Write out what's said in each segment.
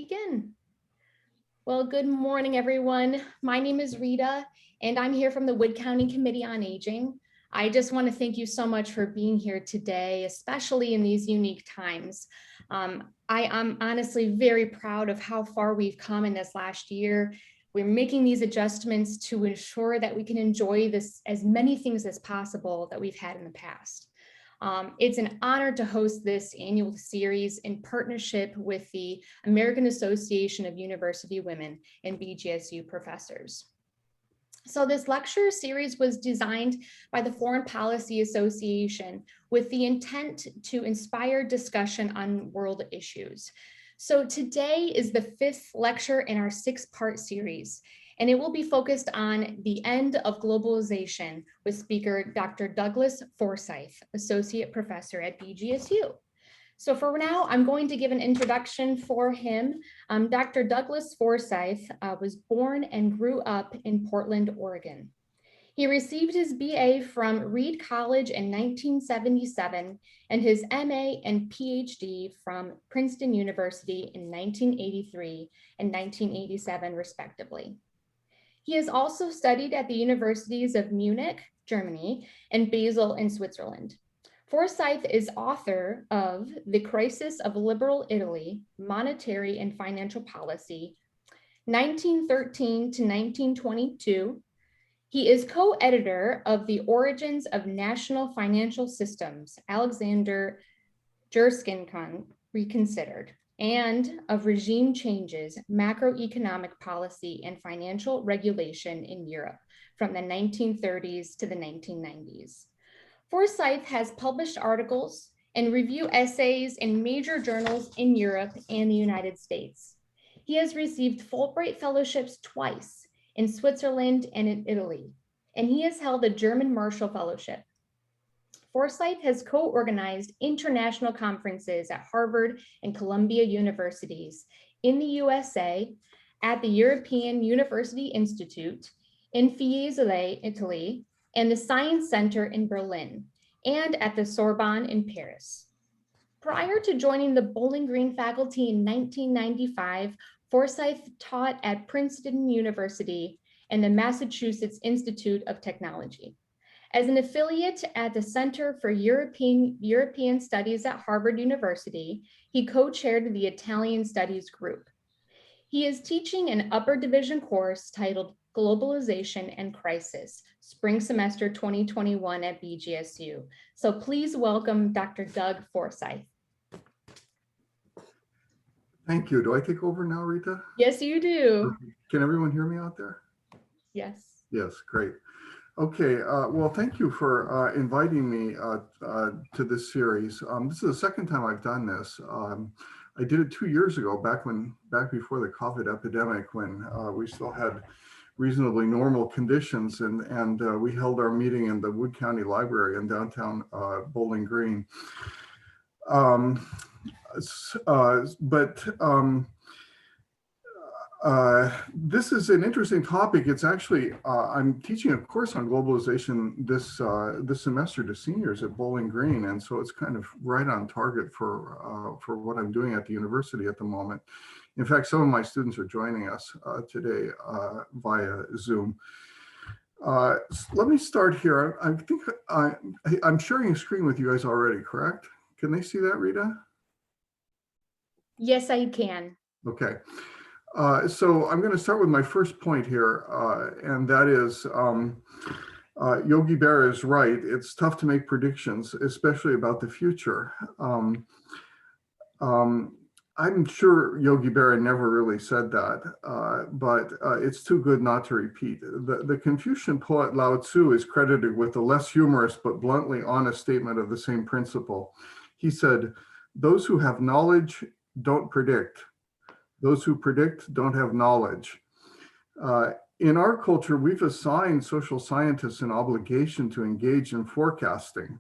begin. Well, good morning, everyone. My name is Rita, and I'm here from the Wood County Committee on Aging. I just want to thank you so much for being here today, especially in these unique times. I am honestly very proud of how far we've come in this last year. We're making these adjustments to ensure that we can enjoy this as many things as possible that we've had in the past. It's an honor to host this annual series in partnership with the American Association of University Women and BGSU professors. So this lecture series was designed by the Foreign Policy Association with the intent to inspire discussion on world issues. So today is the 5th lecture in our 6-part series, and it will be focused on the end of globalization with speaker Dr. Douglas Forsyth, Associate Professor at BGSU. So for now, I'm going to give an introduction for him. Dr. Douglas Forsyth was born and grew up in Portland, Oregon. He received his BA from Reed College in 1977 and his MA and PhD from Princeton University in 1983 and 1987, respectively. He has also studied at the universities of Munich, Germany, and Basel in Switzerland. Forsyth is author of The Crisis of Liberal Italy, Monetary and Financial Policy, 1913 to 1922. He is co-editor of The Origins of National Financial Systems, Alexander Jerskinkan Reconsidered, and of Regime Changes, Macroeconomic Policy and Financial Regulation in Europe from the 1930s to the 1990s. Forsyth has published articles and review essays in major journals in Europe and the United States. He has received Fulbright fellowships twice in Switzerland and in Italy, and he has held a German Marshall Fellowship. Forsyth has co-organized international conferences at Harvard and Columbia Universities in the USA, at the European University Institute, in Fiesole, Italy, and the Science Center in Berlin, and at the Sorbonne in Paris. Prior to joining the Bowling Green faculty in 1995, Forsyth taught at Princeton University and the Massachusetts Institute of Technology. As an affiliate at the Center for European Studies at Harvard University, he co-chaired the Italian Studies group. He is teaching an upper division course titled Globalization and Crisis, spring semester 2021 at BGSU. So please welcome Dr. Doug Forsyth. Thank you. Do I take over now, Rita? Yes, you do. Can everyone hear me out there? Yes. Yes, great. Okay, well, thank you for inviting me to this series. This is the second time I've done this. I did it 2 years ago, back before the COVID epidemic, when we still had reasonably normal conditions, and we held our meeting in the Wood County Library in downtown Bowling Green. This is an interesting topic. It's actually, I'm teaching a course on globalization this semester to seniors at Bowling Green, and so it's kind of right on target for what I'm doing at the university at the moment. In fact, some of my students are joining us today via Zoom. Let me start here. I think I'm sharing a screen with you guys already, correct? Can they see that, Rita? Yes, I can. Okay. So I'm going to start with my first point here, and that is Yogi Berra is right. It's tough to make predictions, especially about the future. I'm sure Yogi Berra never really said that, but it's too good not to repeat. The Confucian poet Lao Tzu is credited with a less humorous but bluntly honest statement of the same principle. He said, "Those who have knowledge don't predict. Those who predict don't have knowledge." In our culture, we've assigned social scientists an obligation to engage in forecasting.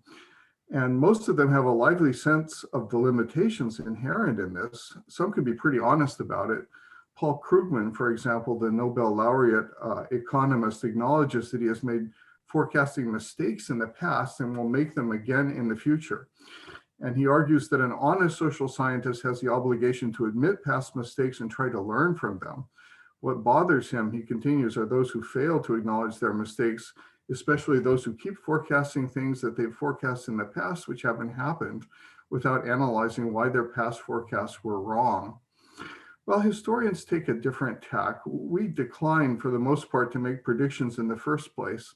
And most of them have a lively sense of the limitations inherent in this. Some can be pretty honest about it. Paul Krugman, for example, the Nobel laureate economist, acknowledges that he has made forecasting mistakes in the past and will make them again in the future. And he argues that an honest social scientist has the obligation to admit past mistakes and try to learn from them. What bothers him, he continues, are those who fail to acknowledge their mistakes, especially those who keep forecasting things that they've forecast in the past which haven't happened without analyzing why their past forecasts were wrong. Well, historians take a different tack. We decline, for the most part, to make predictions in the first place.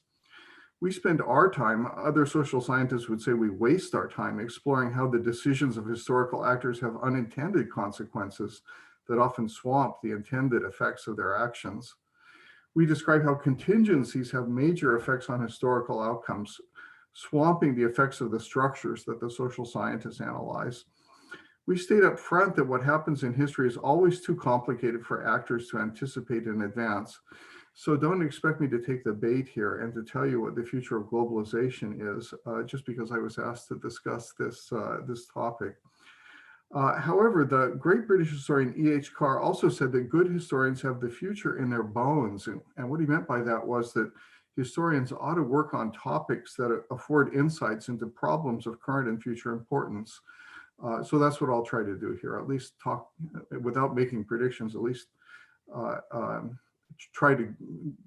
We spend our time, other social scientists would say we waste our time, exploring how the decisions of historical actors have unintended consequences that often swamp the intended effects of their actions. We describe how contingencies have major effects on historical outcomes, swamping the effects of the structures that the social scientists analyze. We state up front that what happens in history is always too complicated for actors to anticipate in advance. So don't expect me to take the bait here and to tell you what the future of globalization is, just because I was asked to discuss this topic. However, the great British historian E.H. Carr also said that good historians have the future in their bones. And what he meant by that was that historians ought to work on topics that afford insights into problems of current and future importance. So that's what I'll try to do here, at least talk without making predictions, at least try to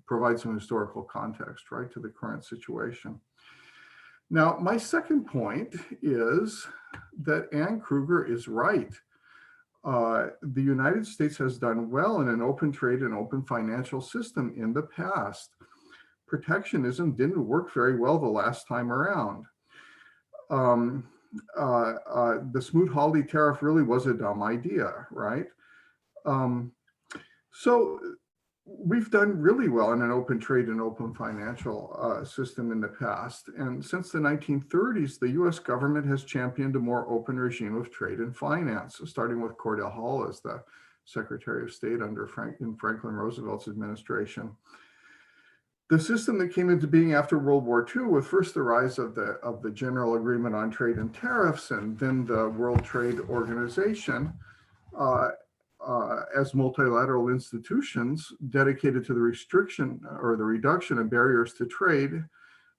provide some historical context, right, to the current situation. Now, my second point is that Ann Kruger is right. The United States has done well in an open trade and open financial system in the past. Protectionism didn't work very well the last time around. The Smoot-Hawley tariff really was a dumb idea, right? So we've done really well in an open trade and open financial system in the past. And since the 1930s, the US government has championed a more open regime of trade and finance, starting with Cordell Hull as the Secretary of State under Franklin Roosevelt's administration. The system that came into being after World War II, with first the rise of the General Agreement on Trade and Tariffs, and then the World Trade Organization, as multilateral institutions dedicated to the restriction or the reduction of barriers to trade,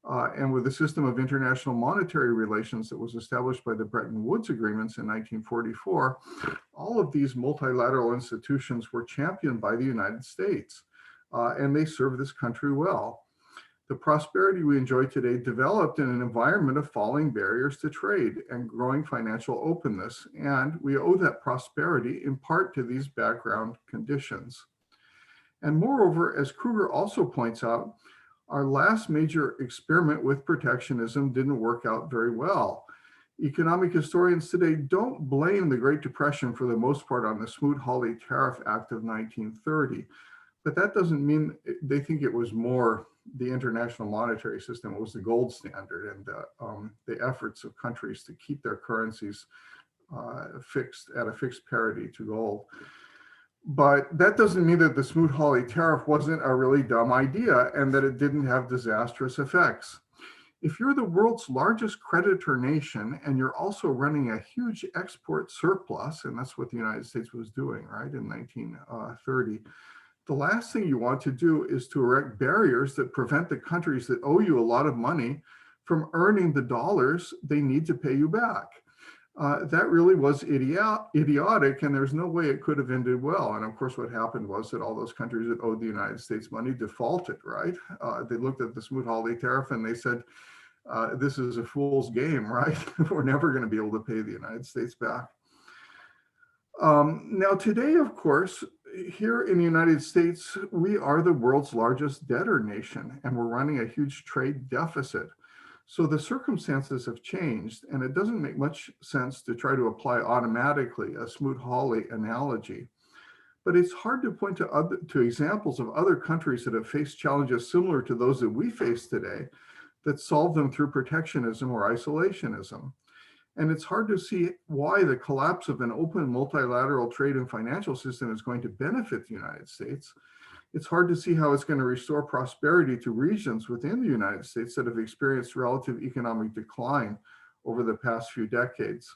and with a system of international monetary relations that was established by the Bretton Woods agreements in 1944, all of these multilateral institutions were championed by the United States, and they serve this country well. The prosperity we enjoy today developed in an environment of falling barriers to trade and growing financial openness, and we owe that prosperity in part to these background conditions. And moreover, as Kruger also points out, our last major experiment with protectionism didn't work out very well. Economic historians today don't blame the Great Depression for the most part on the Smoot-Hawley Tariff Act of 1930, but that doesn't mean they think it was more the international monetary system. It was the gold standard and the efforts of countries to keep their currencies fixed at a fixed parity to gold. But that doesn't mean that the Smoot-Hawley tariff wasn't a really dumb idea and that it didn't have disastrous effects. If you're the world's largest creditor nation and you're also running a huge export surplus, and that's what the United States was doing, right, in 1930, the last thing you want to do is to erect barriers that prevent the countries that owe you a lot of money from earning the dollars they need to pay you back. That really was idiotic, and there's no way it could have ended well. And of course, what happened was that all those countries that owed the United States money defaulted, right? They looked at the Smoot-Hawley tariff and they said, this is a fool's game, right? We're never going to be able to pay the United States back. Now today, of course, here in the United States, we are the world's largest debtor nation, and we're running a huge trade deficit. So the circumstances have changed, and it doesn't make much sense to try to apply automatically a Smoot-Hawley analogy. But it's hard to point to examples of other countries that have faced challenges similar to those that we face today that solve them through protectionism or isolationism. And it's hard to see why the collapse of an open multilateral trade and financial system is going to benefit the United States. It's hard to see how it's going to restore prosperity to regions within the United States that have experienced relative economic decline over the past few decades.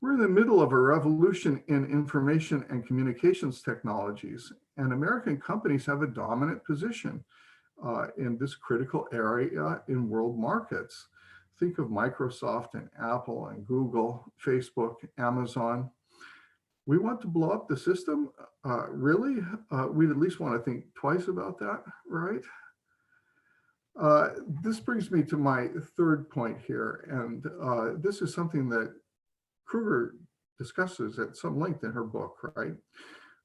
We're in the middle of a revolution in information and communications technologies, and American companies have a dominant position in this critical area in world markets. Think of Microsoft and Apple and Google, Facebook, Amazon. We want to blow up the system? Really? We'd at least want to think twice about that, right? This brings me to my third point here, and this is something that Kruger discusses at some length in her book, right?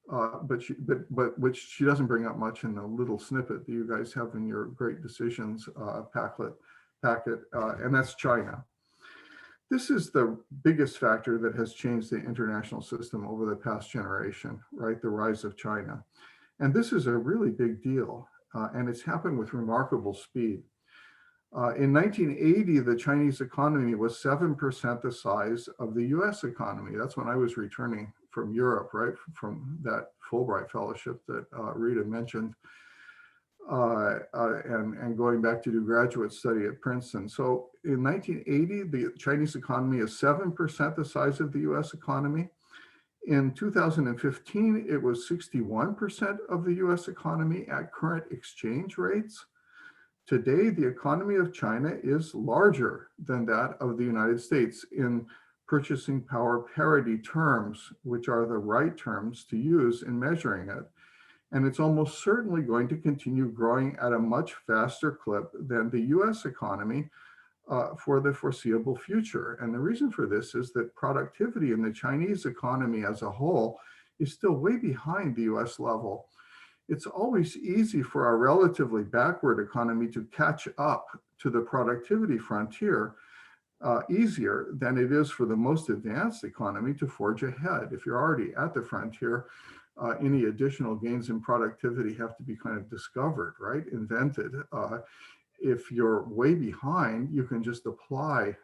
But which she doesn't bring up much in the little snippet that you guys have in your Great Decisions packet, and that's China. This is the biggest factor that has changed the international system over the past generation, right? The rise of China. And this is a really big deal, and it's happened with remarkable speed. In 1980, the Chinese economy was 7% the size of the US economy. That's when I was returning from Europe, right? From that Fulbright fellowship that Rita mentioned, and going back to do graduate study at Princeton. So in 1980, the Chinese economy is 7% the size of the US economy. In 2015, it was 61% of the US economy at current exchange rates. Today, the economy of China is larger than that of the United States in purchasing power parity terms, which are the right terms to use in measuring it. And it's almost certainly going to continue growing at a much faster clip than the US economy for the foreseeable future. And the reason for this is that productivity in the Chinese economy as a whole is still way behind the US level. It's always easy for our relatively backward economy to catch up to the productivity frontier easier than it is for the most advanced economy to forge ahead. If you're already at the frontier, any additional gains in productivity have to be kind of discovered, right? Invented. If you're way behind, you can just apply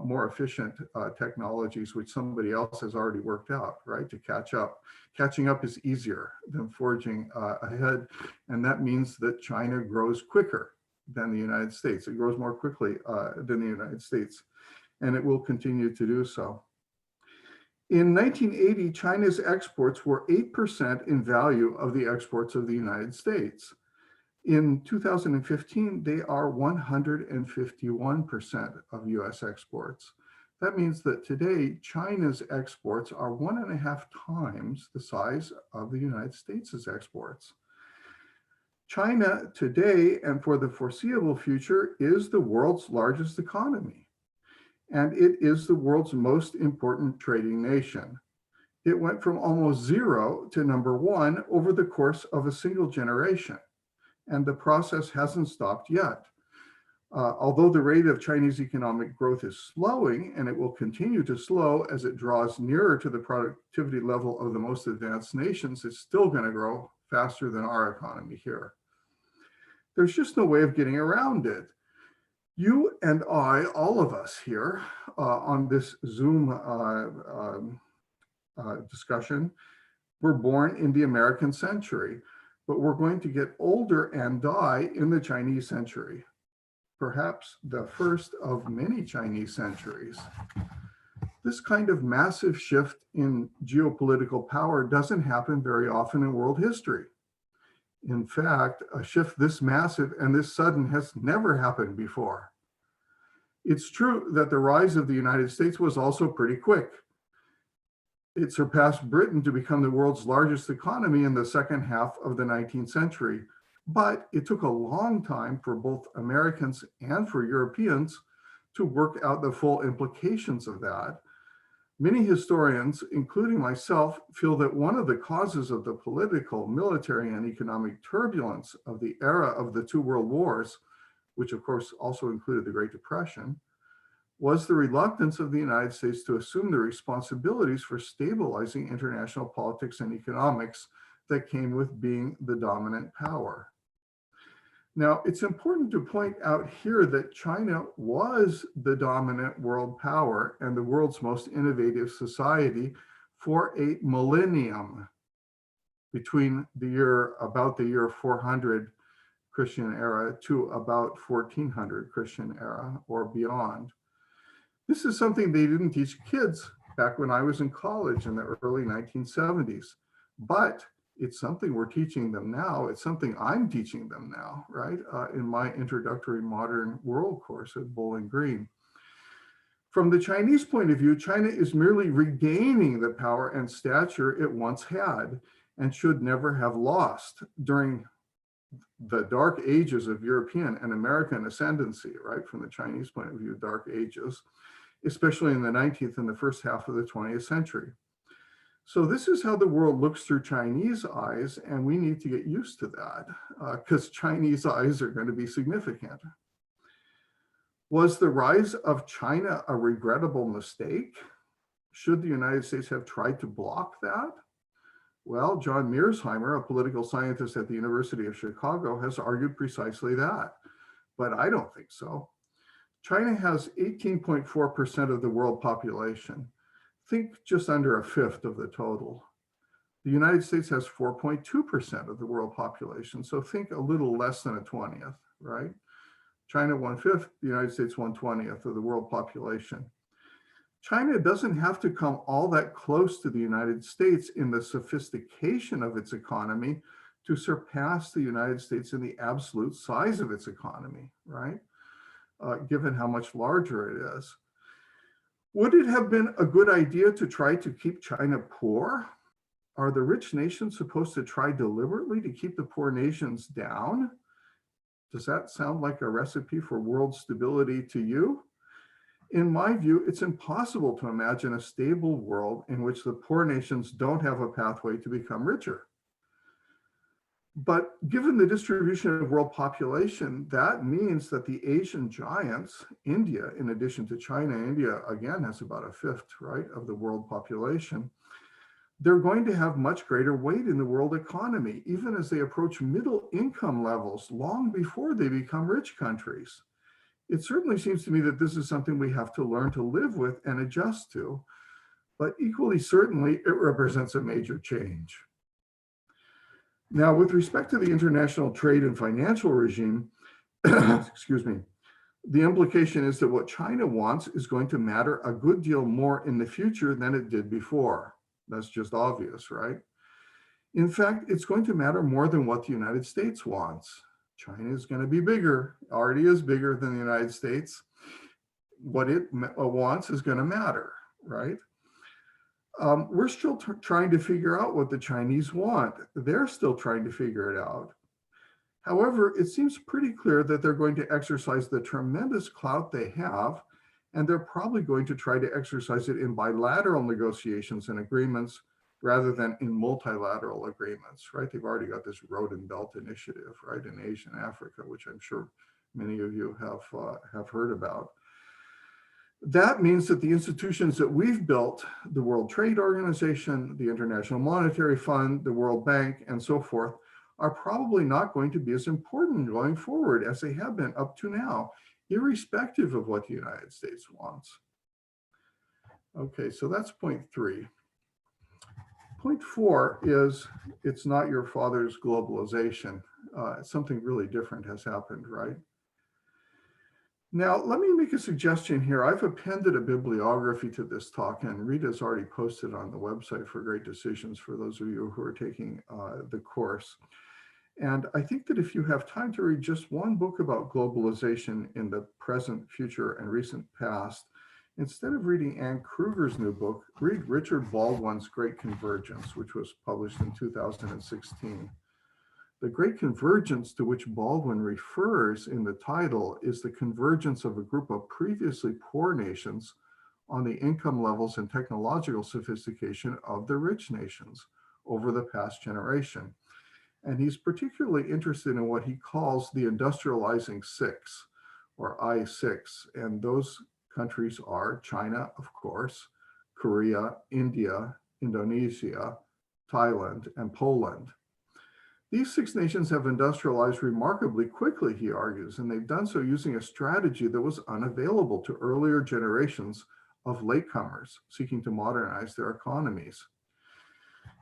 more efficient technologies, which somebody else has already worked out, right, to catch up. Catching up is easier than forging ahead, and that means that China grows quicker than the United States. It grows more quickly than the United States, and it will continue to do so. In 1980, China's exports were 8% in value of the exports of the United States. In 2015, they are 151% of US exports. That means that today, China's exports are 1.5 times the size of the United States' exports. China today and for the foreseeable future is the world's largest economy, and it is the world's most important trading nation. It went from almost zero to number one over the course of a single generation. And the process hasn't stopped yet. Although the rate of Chinese economic growth is slowing, and it will continue to slow as it draws nearer to the productivity level of the most advanced nations, it's still going to grow faster than our economy here. There's just no way of getting around it. You and I, all of us here on this Zoom discussion, were born in the American century, but we're going to get older and die in the Chinese century, perhaps the first of many Chinese centuries. This kind of massive shift in geopolitical power doesn't happen very often in world history. In fact, a shift this massive and this sudden has never happened before. It's true that the rise of the United States was also pretty quick. It surpassed Britain to become the world's largest economy in the second half of the 19th century. But it took a long time for both Americans and for Europeans to work out the full implications of that. Many historians, including myself, feel that one of the causes of the political, military, and economic turbulence of the era of the two world wars, which of course also included the Great Depression, was the reluctance of the United States to assume the responsibilities for stabilizing international politics and economics that came with being the dominant power. Now, it's important to point out here that China was the dominant world power and the world's most innovative society for a millennium between about the year 400 Christian era to about 1400 Christian era or beyond. This is something they didn't teach kids back when I was in college in the early 1970s, but It's something we're teaching them now. It's something I'm teaching them now, right? In my introductory modern world course at Bowling Green. From the Chinese point of view, China is merely regaining the power and stature it once had and should never have lost during the dark ages of European and American ascendancy, right? From the Chinese point of view, dark ages, especially in the 19th and the first half of the 20th century. So this is how the world looks through Chinese eyes, and we need to get used to that because Chinese eyes are going to be significant. Was the rise of China a regrettable mistake? Should the United States have tried to block that? Well, John Mearsheimer, a political scientist at the University of Chicago, has argued precisely that, but I don't think so. China has 18.4% of the world population. Think just under a fifth of the total. The United States has 4.2% of the world population, so think a little less than a 20th, right? China 1/5, the United States 1/20th of the world population. China doesn't have to come all that close to the United States in the sophistication of its economy to surpass the United States in the absolute size of its economy, right? Given how much larger it is. Would it have been a good idea to try to keep China poor? Are the rich nations supposed to try deliberately to keep the poor nations down? Does that sound like a recipe for world stability to you? In my view, it's impossible to imagine a stable world in which the poor nations don't have a pathway to become richer. But given the distribution of world population, that means that the Asian giants, India, in addition to China, India again has about a fifth, right, of the world population. They're going to have much greater weight in the world economy, even as they approach middle income levels long before they become rich countries. It certainly seems to me that this is something we have to learn to live with and adjust to, but equally certainly it represents a major change. Now, with respect to the international trade and financial regime, excuse me, the implication is that what China wants is going to matter a good deal more in the future than it did before. That's just obvious, right? In fact, it's going to matter more than what the United States wants. China is going to be bigger, already is bigger than the United States. What it wants is going to matter, right? We're still trying to figure out what the Chinese want. They're still trying to figure it out. However, it seems pretty clear that they're going to exercise the tremendous clout they have, and they're probably going to try to exercise it in bilateral negotiations and agreements rather than in multilateral agreements, right? They've already got this Road and Belt Initiative, right, in Asia and Africa, which I'm sure many of you have heard about. That means that the institutions that we've built, the World Trade Organization, the International Monetary Fund, the World Bank, and so forth, are probably not going to be as important going forward as they have been up to now, irrespective of what the United States wants. Okay, so that's point 3. Point 4 is it's not your father's globalization. Something really different has happened, right? Now, let me make a suggestion here. I've appended a bibliography to this talk, and Rita's already posted on the website for Great Decisions for those of you who are taking the course. And I think that if you have time to read just one book about globalization in the present, future, and recent past, instead of reading Ann Kruger's new book, read Richard Baldwin's Great Convergence, which was published in 2016. The Great Convergence to which Baldwin refers in the title is the convergence of a group of previously poor nations on the income levels and technological sophistication of the rich nations over the past generation. And he's particularly interested in what he calls the Industrializing Six, or I6. And those countries are China, of course, Korea, India, Indonesia, Thailand, and Poland. These 6 nations have industrialized remarkably quickly, he argues, and they've done so using a strategy that was unavailable to earlier generations of latecomers seeking to modernize their economies.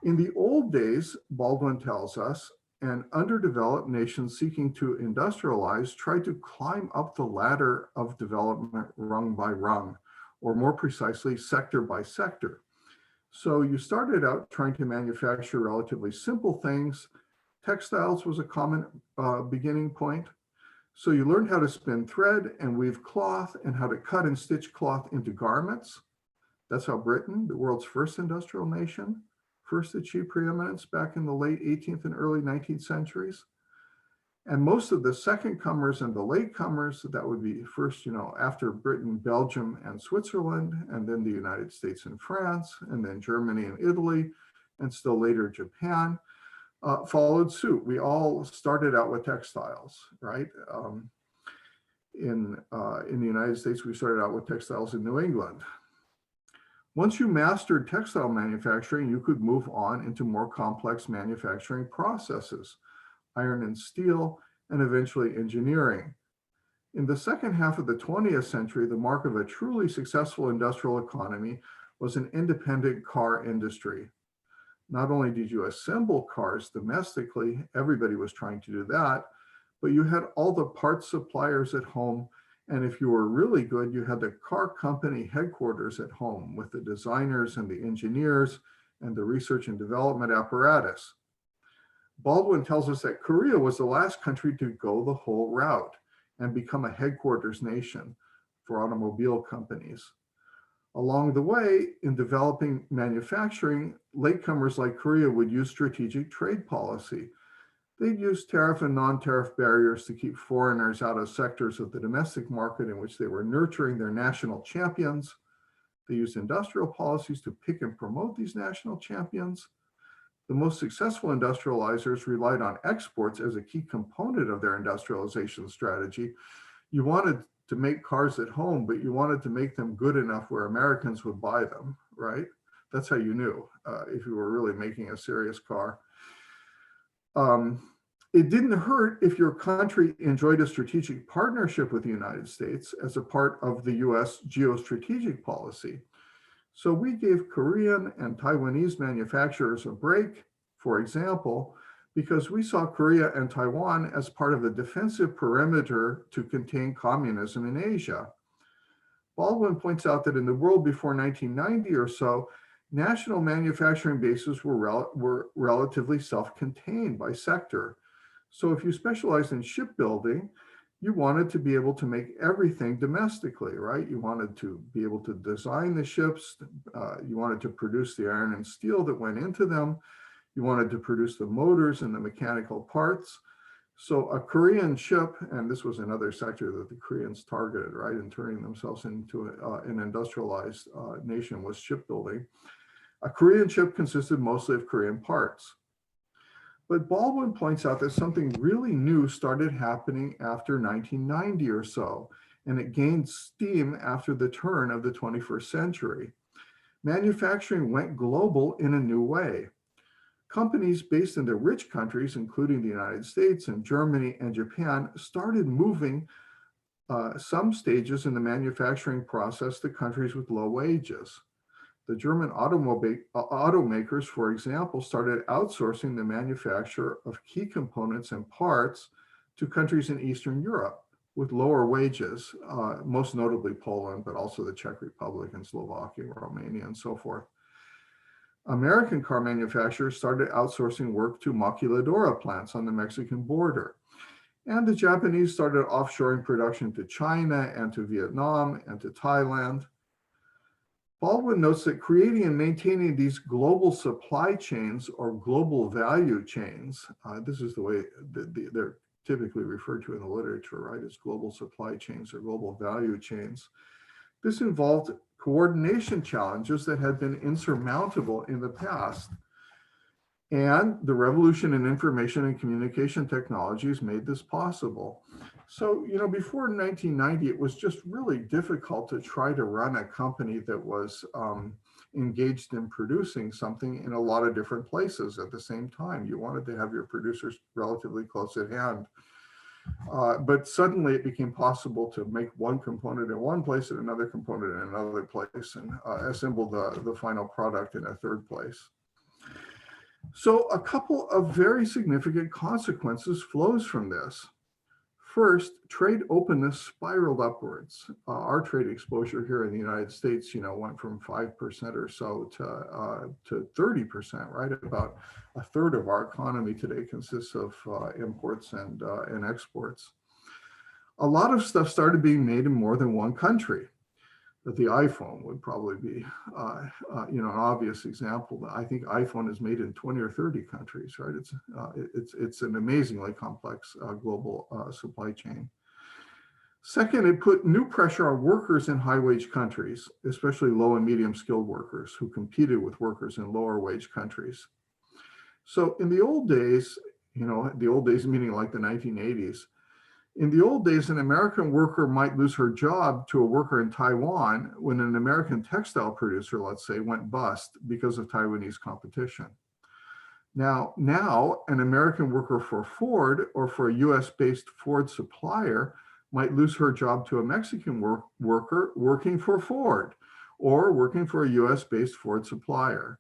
In the old days, Baldwin tells us, an underdeveloped nation seeking to industrialize tried to climb up the ladder of development rung by rung, or more precisely, sector by sector. So you started out trying to manufacture relatively simple things. Textiles was a common beginning point. So you learned how to spin thread and weave cloth and how to cut and stitch cloth into garments. That's how Britain, the world's first industrial nation, first achieved preeminence back in the late 18th and early 19th centuries. And most of the second comers and the latecomers, that would be first, after Britain, Belgium, and Switzerland, and then the United States and France, and then Germany and Italy, and still later Japan, followed suit. We all started out with textiles, right? In the United States, we started out with textiles in New England. Once you mastered textile manufacturing, you could move on into more complex manufacturing processes, iron and steel, and eventually engineering. In the second half of the 20th century, the mark of a truly successful industrial economy was an independent car industry. Not only did you assemble cars domestically, everybody was trying to do that, but you had all the parts suppliers at home. And if you were really good, you had the car company headquarters at home with the designers and the engineers and the research and development apparatus. Baldwin tells us that Korea was the last country to go the whole route and become a headquarters nation for automobile companies. Along the way, in developing manufacturing, latecomers like Korea would use strategic trade policy. They'd use tariff and non-tariff barriers to keep foreigners out of sectors of the domestic market in which they were nurturing their national champions. They used industrial policies to pick and promote these national champions. The most successful industrializers relied on exports as a key component of their industrialization strategy. You wanted to make cars at home, but you wanted to make them good enough where Americans would buy them, right? That's how you knew if you were really making a serious car. It didn't hurt if your country enjoyed a strategic partnership with the United States as a part of the US geostrategic policy. So we gave Korean and Taiwanese manufacturers a break, for example, because we saw Korea and Taiwan as part of the defensive perimeter to contain communism in Asia. Baldwin points out that in the world before 1990 or so, national manufacturing bases were relatively self-contained by sector. So if you specialized in shipbuilding, you wanted to be able to make everything domestically, right? You wanted to be able to design the ships. You wanted to produce the iron and steel that went into them. You wanted to produce the motors and the mechanical parts. So a Korean ship, and this was another sector that the Koreans targeted, right, in turning themselves into an industrialized nation, was shipbuilding. A Korean ship consisted mostly of Korean parts. But Baldwin points out that something really new started happening after 1990 or so, and it gained steam after the turn of the 21st century. Manufacturing went global in a new way. Companies based in the rich countries, including the United States and Germany and Japan, started moving some stages in the manufacturing process to countries with low wages. The German automakers, for example, started outsourcing the manufacture of key components and parts to countries in Eastern Europe with lower wages, most notably Poland, but also the Czech Republic and Slovakia, Romania, and so forth. American car manufacturers started outsourcing work to maquiladora plants on the Mexican border. And the Japanese started offshoring production to China and to Vietnam and to Thailand. Baldwin notes that creating and maintaining these global supply chains or global value chains, this is the way they're typically referred to in the literature, right, as global supply chains or global value chains. This involved coordination challenges that had been insurmountable in the past. And the revolution in information and communication technologies made this possible. So, before 1990, it was just really difficult to try to run a company that was engaged in producing something in a lot of different places at the same time. You wanted to have your producers relatively close at hand. But suddenly it became possible to make one component in one place and another component in another place and assemble the final product in a third place. So a couple of very significant consequences flows from this. First, trade openness spiraled upwards. Our trade exposure here in the United States, went from 5% or so to 30%, right? About a third of our economy today consists of imports and exports. A lot of stuff started being made in more than one country. That the iPhone would probably be, an obvious example. I think iPhone is made in 20 or 30 countries, right? It's an amazingly complex global supply chain. Second, it put new pressure on workers in high-wage countries, especially low and medium-skilled workers who competed with workers in lower-wage countries. So in the old days, the old days meaning like the 1980s, in the old days, an American worker might lose her job to a worker in Taiwan when an American textile producer, let's say, went bust because of Taiwanese competition. Now, an American worker for Ford or for a US-based Ford supplier might lose her job to a Mexican worker working for Ford or working for a US-based Ford supplier.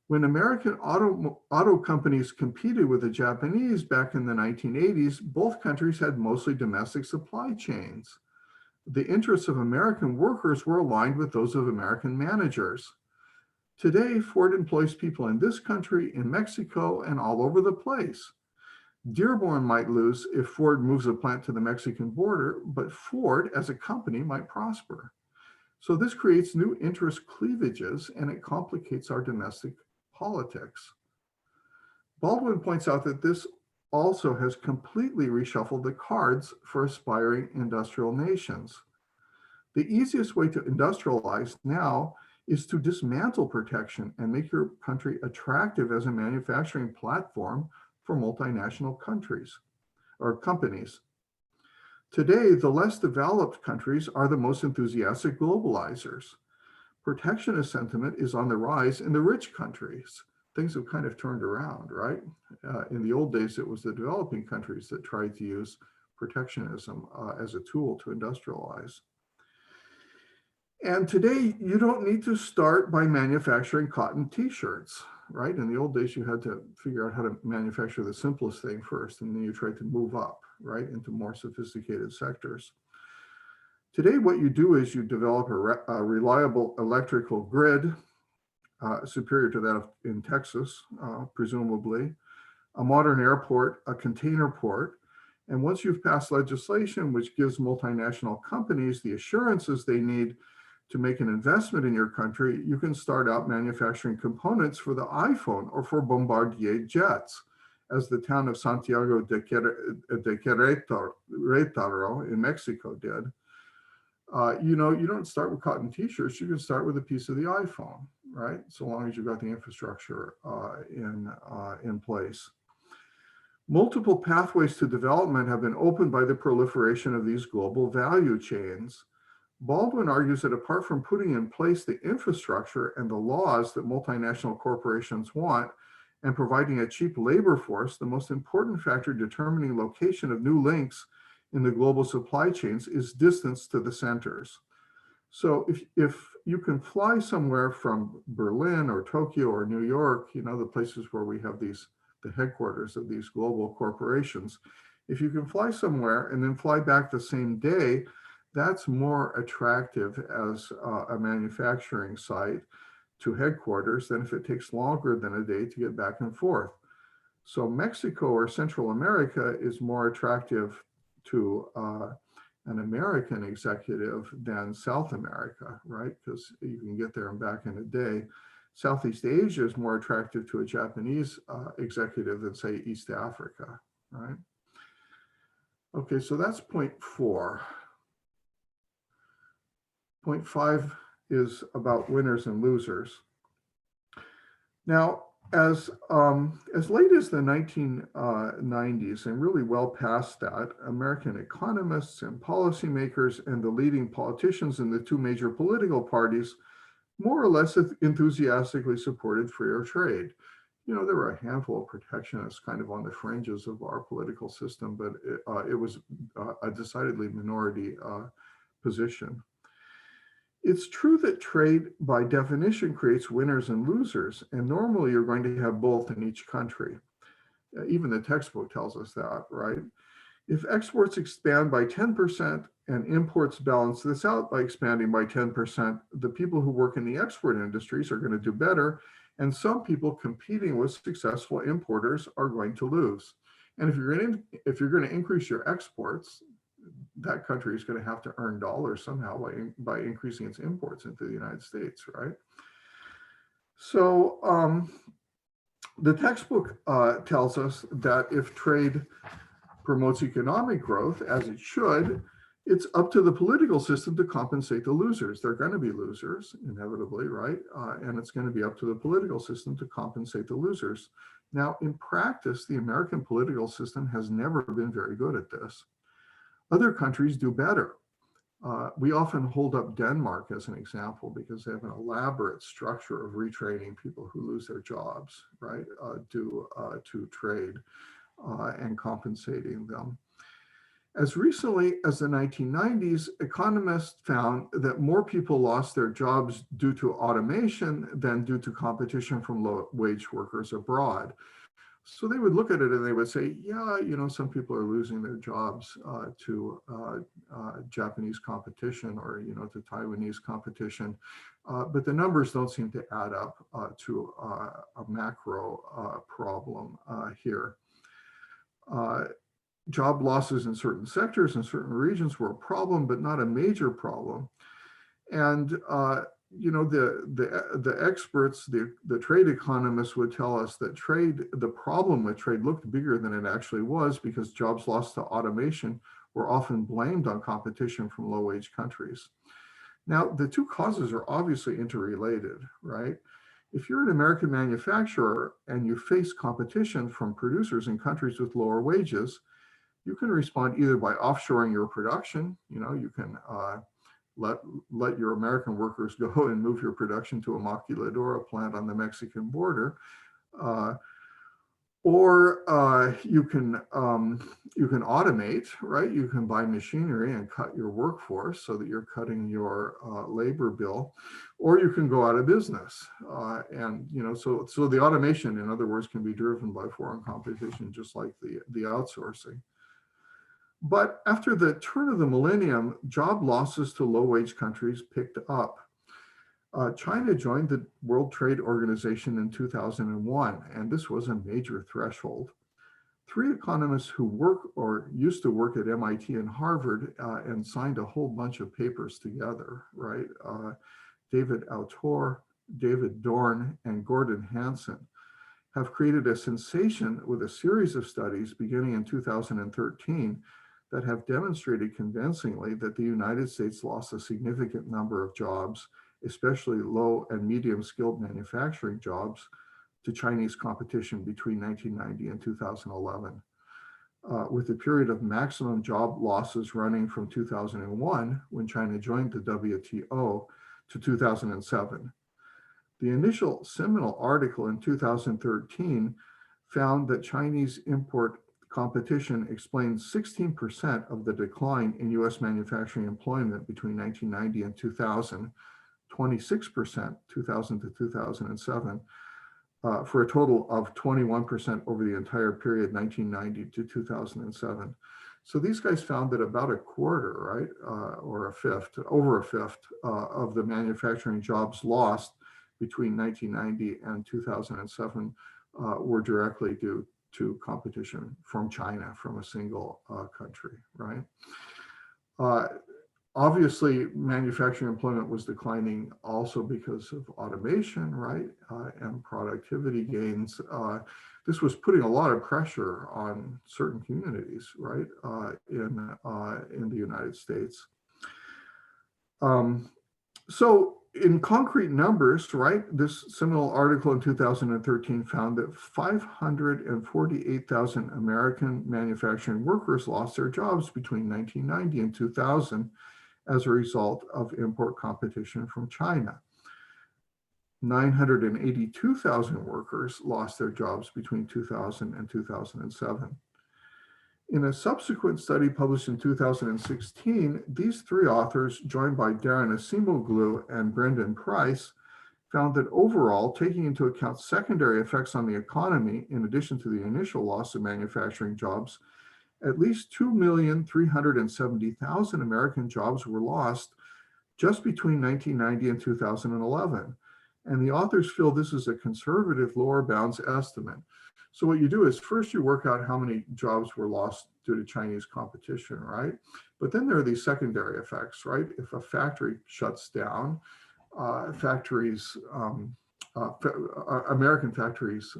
When American auto companies competed with the Japanese back in the 1980s, both countries had mostly domestic supply chains. The interests of American workers were aligned with those of American managers. Today, Ford employs people in this country, in Mexico, and all over the place. Dearborn might lose if Ford moves a plant to the Mexican border, but Ford as a company might prosper. So this creates new interest cleavages and it complicates our domestic politics. Baldwin points out that this also has completely reshuffled the cards for aspiring industrial nations. The easiest way to industrialize now is to dismantle protection and make your country attractive as a manufacturing platform for multinational countries or companies. Today, the less developed countries are the most enthusiastic globalizers. Protectionist sentiment is on the rise in the rich countries. Things have kind of turned around, right? In the old days, it was the developing countries that tried to use protectionism as a tool to industrialize. And today, you don't need to start by manufacturing cotton t-shirts, right? In the old days, you had to figure out how to manufacture the simplest thing first, and then you tried to move up, right, into more sophisticated sectors. Today, what you do is you develop a reliable electrical grid, superior to that in Texas, presumably, a modern airport, a container port. And once you've passed legislation which gives multinational companies the assurances they need to make an investment in your country, you can start out manufacturing components for the iPhone or for Bombardier jets, as the town of Santiago de Querétaro in Mexico did. You don't start with cotton t-shirts, you can start with a piece of the iPhone, right? So long as you've got the infrastructure in place. Multiple pathways to development have been opened by the proliferation of these global value chains. Baldwin argues that apart from putting in place the infrastructure and the laws that multinational corporations want and providing a cheap labor force, the most important factor determining location of new links in the global supply chains is distance to the centers. So if you can fly somewhere from Berlin or Tokyo or New York, the places where we have the headquarters of these global corporations, if you can fly somewhere and then fly back the same day, that's more attractive as a manufacturing site to headquarters than if it takes longer than a day to get back and forth. So Mexico or Central America is more attractive to an American executive than South America, right? Because you can get there and back in a day. Southeast Asia is more attractive to a Japanese executive than, say, East Africa, right? Okay, so that's point 4. Point 5 is about winners and losers. Now, as late as the 1990s and really well past that, American economists and policymakers and the leading politicians in the 2 major political parties more or less enthusiastically supported freer trade. There were a handful of protectionists kind of on the fringes of our political system, but it was a decidedly minority position. It's true that trade, by definition, creates winners and losers, and normally you're going to have both in each country. Even the textbook tells us that, right? If exports expand by 10% and imports balance this out by expanding by 10%, the people who work in the export industries are going to do better, and some people competing with successful importers are going to lose. And if you're going to increase your exports, that country is going to have to earn dollars somehow by increasing its imports into the United States, right? So the textbook tells us that if trade promotes economic growth, as it should, it's up to the political system to compensate the losers. They're going to be losers, inevitably, right? And it's going to be up to the political system to compensate the losers. Now, in practice, the American political system has never been very good at this. Other countries do better. We often hold up Denmark as an example because they have an elaborate structure of retraining people who lose their jobs, right, to trade and compensating them. As recently as the 1990s, economists found that more people lost their jobs due to automation than due to competition from low-wage workers abroad. So they would look at it and they would say, yeah, some people are losing their jobs to Japanese competition or, to Taiwanese competition. But the numbers don't seem to add up to a macro problem here. Job losses in certain sectors and certain regions were a problem, but not a major problem. And the experts, the trade economists would tell us that the problem with trade looked bigger than it actually was because jobs lost to automation were often blamed on competition from low-wage countries. Now, the two causes are obviously interrelated, right? If you're an American manufacturer and you face competition from producers in countries with lower wages, you can respond either by offshoring your production, you can let your American workers go and move your production to a maquiladora plant on the Mexican border, or you can automate, right? You can buy machinery and cut your workforce so that you're cutting your labor bill, or you can go out of business. So the automation, in other words, can be driven by foreign competition, just like the outsourcing. But after the turn of the millennium, job losses to low-wage countries picked up. China joined the World Trade Organization in 2001, and this was a major threshold. Three economists who work or used to work at MIT and Harvard and signed a whole bunch of papers together, right? David Autor, David Dorn, and Gordon Hanson have created a sensation with a series of studies beginning in 2013 that have demonstrated convincingly that the United States lost a significant number of jobs, especially low and medium skilled manufacturing jobs, to Chinese competition between 1990 and 2011, with a period of maximum job losses running from 2001, when China joined the WTO, to 2007. The initial seminal article in 2013 found that Chinese import competition explains 16% of the decline in US manufacturing employment between 1990 and 2000, 26% 2000 to 2007, for a total of 21% over the entire period 1990 to 2007. So these guys found that about a quarter, right, or a fifth, over a fifth of the manufacturing jobs lost between 1990 and 2007 were directly due to competition from China, from a single country, right? Obviously, manufacturing employment was declining also because of automation, right, and productivity gains. This was putting a lot of pressure on certain communities, right, in the United States. So in concrete numbers, right, this seminal article in 2013 found that 548,000 American manufacturing workers lost their jobs between 1990 and 2000 as a result of import competition from China. 982,000 workers lost their jobs between 2000 and 2007. In a subsequent study published in 2016, these three authors, joined by Darren Acemoglu and Brendan Price, found that overall, taking into account secondary effects on the economy, in addition to the initial loss of manufacturing jobs, at least 2,370,000 American jobs were lost just between 1990 and 2011. And the authors feel this is a conservative lower bounds estimate. So what you do is first you work out how many jobs were lost due to Chinese competition, right? But then there are these secondary effects, right? If a factory shuts down, American factories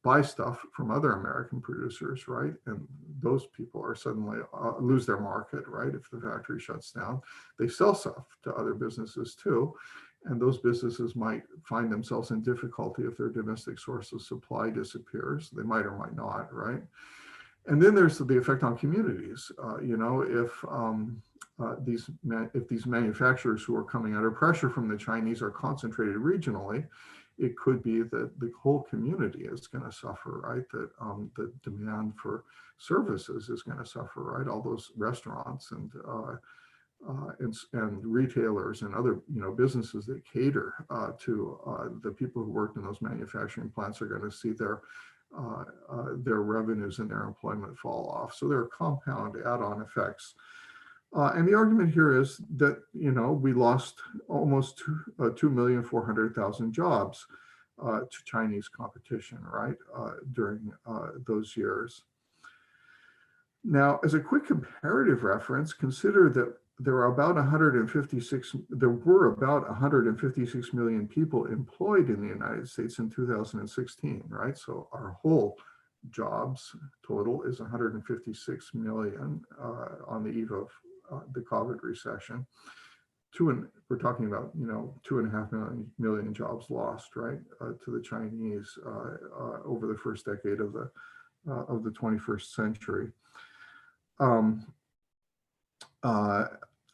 buy stuff from other American producers, right? And those people are suddenly lose their market, right? If the factory shuts down, they sell stuff to other businesses too. And those businesses might find themselves in difficulty if their domestic source of supply disappears. They might or might not, right? And then there's the effect on communities. If these manufacturers who are coming under pressure from the Chinese are concentrated regionally, it could be that the whole community is going to suffer, right? That the demand for services is going to suffer, right? All those restaurants and retailers and other businesses that cater to the people who worked in those manufacturing plants are going to see their revenues and their employment fall off. So there are compound add-on effects. And the argument here is that, we lost almost 2,400,000 jobs to Chinese competition, right, during those years. Now, as a quick comparative reference, consider that there were about 156 million people employed in the United States in 2016, right? So our whole jobs total is 156 million on the eve of the COVID recession. We're talking about 2.5 million jobs lost, right, to the Chinese over the first decade of the 21st century.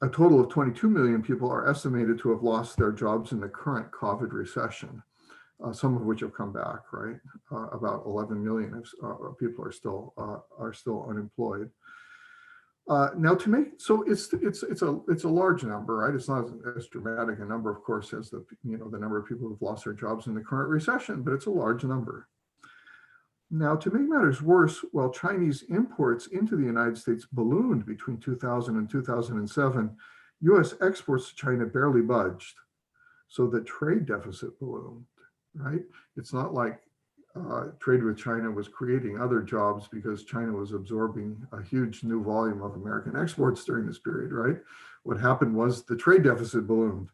A total of 22 million people are estimated to have lost their jobs in the current COVID recession, some of which have come back, right? About 11 million people are still unemployed. Now, it's a large number, right? It's not as dramatic a number, of course, as the number of people who've lost their jobs in the current recession, but it's a large number. Now, to make matters worse, while Chinese imports into the United States ballooned between 2000 and 2007, US exports to China barely budged. So the trade deficit ballooned, right? It's not like trade with China was creating other jobs because China was absorbing a huge new volume of American exports during this period, right? What happened was the trade deficit ballooned.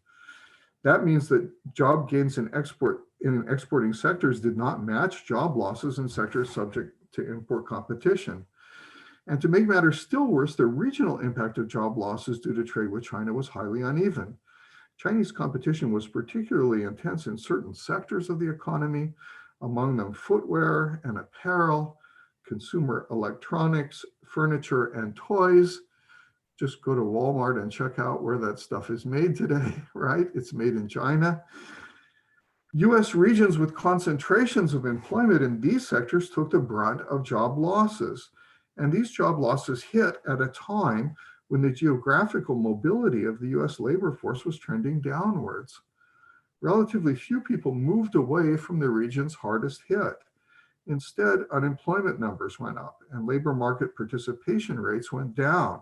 That means that job gains in exporting sectors did not match job losses in sectors subject to import competition. And to make matters still worse, the regional impact of job losses due to trade with China was highly uneven. Chinese competition was particularly intense in certain sectors of the economy, among them footwear and apparel, consumer electronics, furniture, and toys. Just go to Walmart and check out where that stuff is made today, right? It's made in China. US regions with concentrations of employment in these sectors took the brunt of job losses. And these job losses hit at a time when the geographical mobility of the US labor force was trending downwards. Relatively few people moved away from the regions hardest hit. Instead, unemployment numbers went up and labor market participation rates went down.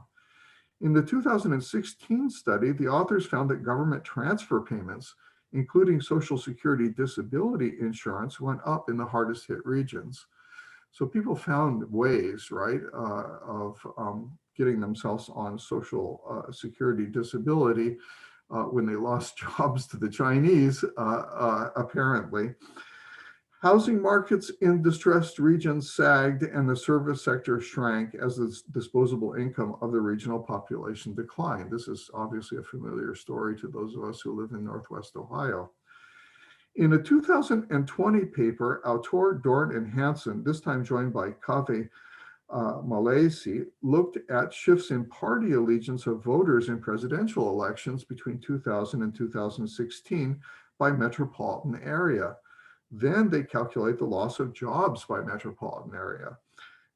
In the 2016 study, the authors found that government transfer payments, including Social Security disability insurance, went up in the hardest hit regions. So people found ways, right, of getting themselves on Social Security disability when they lost jobs to the Chinese, apparently. Housing markets in distressed regions sagged and the service sector shrank as the disposable income of the regional population declined. This is obviously a familiar story to those of us who live in Northwest Ohio. In a 2020 paper, Autor, Dorn, and Hansen, this time joined by Kaveh Malaysi, looked at shifts in party allegiance of voters in presidential elections between 2000 and 2016 by metropolitan area. Then they calculate the loss of jobs by metropolitan area.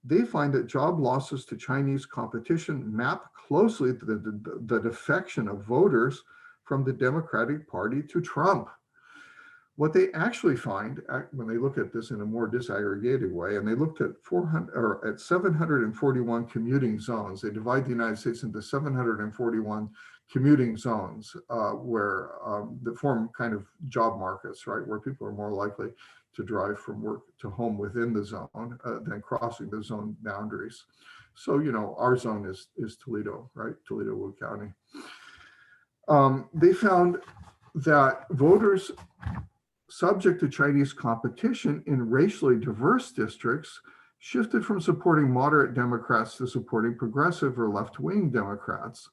They find that job losses to Chinese competition map closely to the defection of voters from the Democratic Party to Trump. What they actually find when they look at this in a more disaggregated way, and they looked at 741 commuting zones. They divide the United States into 741 commuting zones where that form kind of job markets, right? Where people are more likely to drive from work to home within the zone than crossing the zone boundaries. So, you know, our zone is Toledo, right? Toledo, Wood County. They found that voters subject to Chinese competition in racially diverse districts shifted from supporting moderate Democrats to supporting progressive or left-wing Democrats.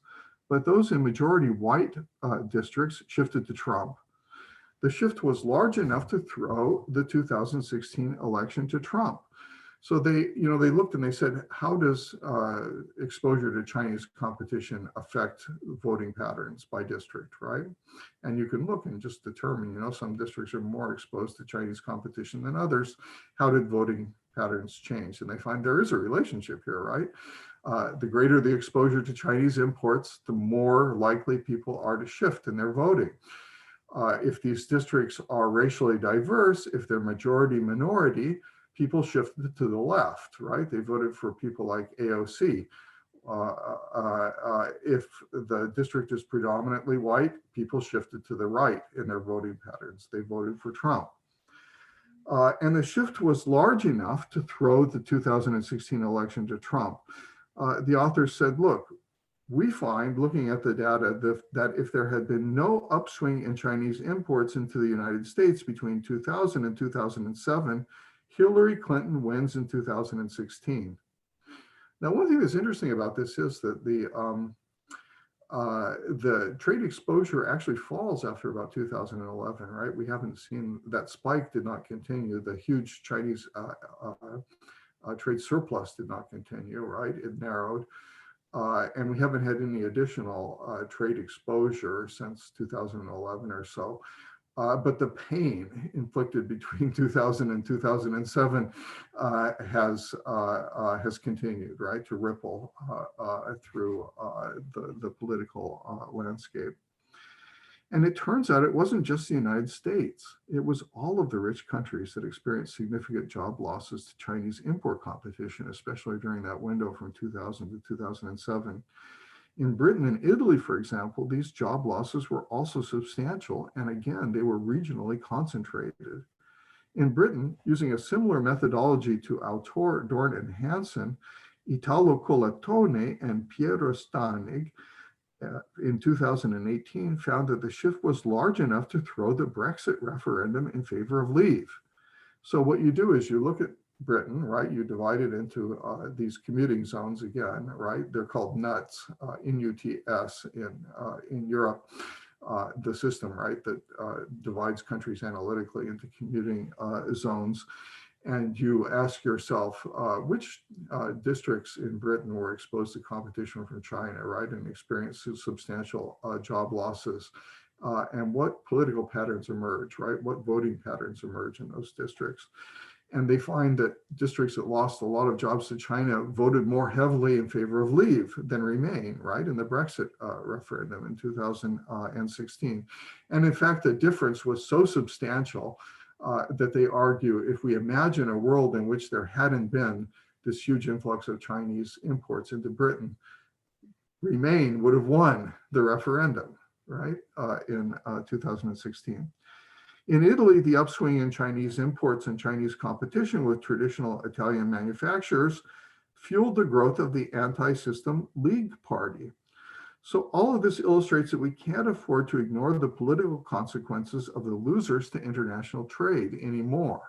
But those in majority white districts shifted to Trump. The shift was large enough to throw the 2016 election to Trump. So they looked and they said, how does exposure to Chinese competition affect voting patterns by district, right? And you can look and just determine, some districts are more exposed to Chinese competition than others. How did voting patterns change? And they find there is a relationship here, right? The greater the exposure to Chinese imports, the more likely people are to shift in their voting. If these districts are racially diverse, if they're majority minority, people shifted to the left, right? They voted for people like AOC. If the district is predominantly white, people shifted to the right in their voting patterns. They voted for Trump. And the shift was large enough to throw the 2016 election to Trump. The authors said, look, we find, looking at the data, that if there had been no upswing in Chinese imports into the United States between 2000 and 2007, Hillary Clinton wins in 2016. Now, one thing that's interesting about this is that the trade exposure actually falls after about 2011, right? We haven't seen that spike did not continue. The huge Chinese trade surplus did not continue, right? It narrowed. And we haven't had any additional trade exposure since 2011 or so. But the pain inflicted between 2000 and 2007 has continued, right, to ripple through the political landscape. And it turns out it wasn't just the United States. It was all of the rich countries that experienced significant job losses to Chinese import competition, especially during that window from 2000 to 2007. In Britain and Italy, for example, these job losses were also substantial, and again, they were regionally concentrated. In Britain, using a similar methodology to Autor, Dorn, and Hansen, Italo Colatone and Piero Stanig in 2018 found that the shift was large enough to throw the Brexit referendum in favor of leave. So what you do is you look at Britain, right? You divide it into these commuting zones again, right? They're called NUTS, N-U-T-S in Europe, the system, right, that divides countries analytically into commuting zones. And you ask yourself, which districts in Britain were exposed to competition from China, right, and experienced substantial job losses, and what political patterns emerge, right? What voting patterns emerge in those districts? And they find that districts that lost a lot of jobs to China voted more heavily in favor of leave than remain, right, in the Brexit referendum in 2016. And in fact, the difference was so substantial that they argue if we imagine a world in which there hadn't been this huge influx of Chinese imports into Britain, Remain would have won the referendum, right, in 2016. In Italy, the upswing in Chinese imports and Chinese competition with traditional Italian manufacturers fueled the growth of the anti-system League Party. So all of this illustrates that we can't afford to ignore the political consequences of the losers to international trade anymore.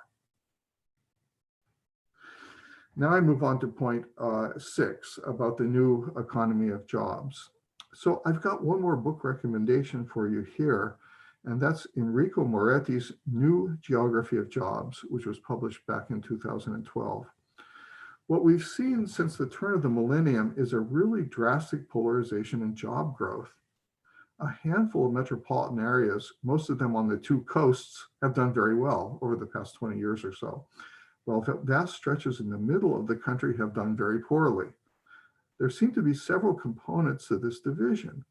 Now I move on to point 6 about the new economy of jobs. So I've got one more book recommendation for you here, and that's Enrico Moretti's New Geography of Jobs, which was published back in 2012. What we've seen since the turn of the millennium is a really drastic polarization in job growth. A handful of metropolitan areas, most of them on the 2 coasts, have done very well over the past 20 years or so, while vast stretches in the middle of the country have done very poorly. There seem to be several components to this division.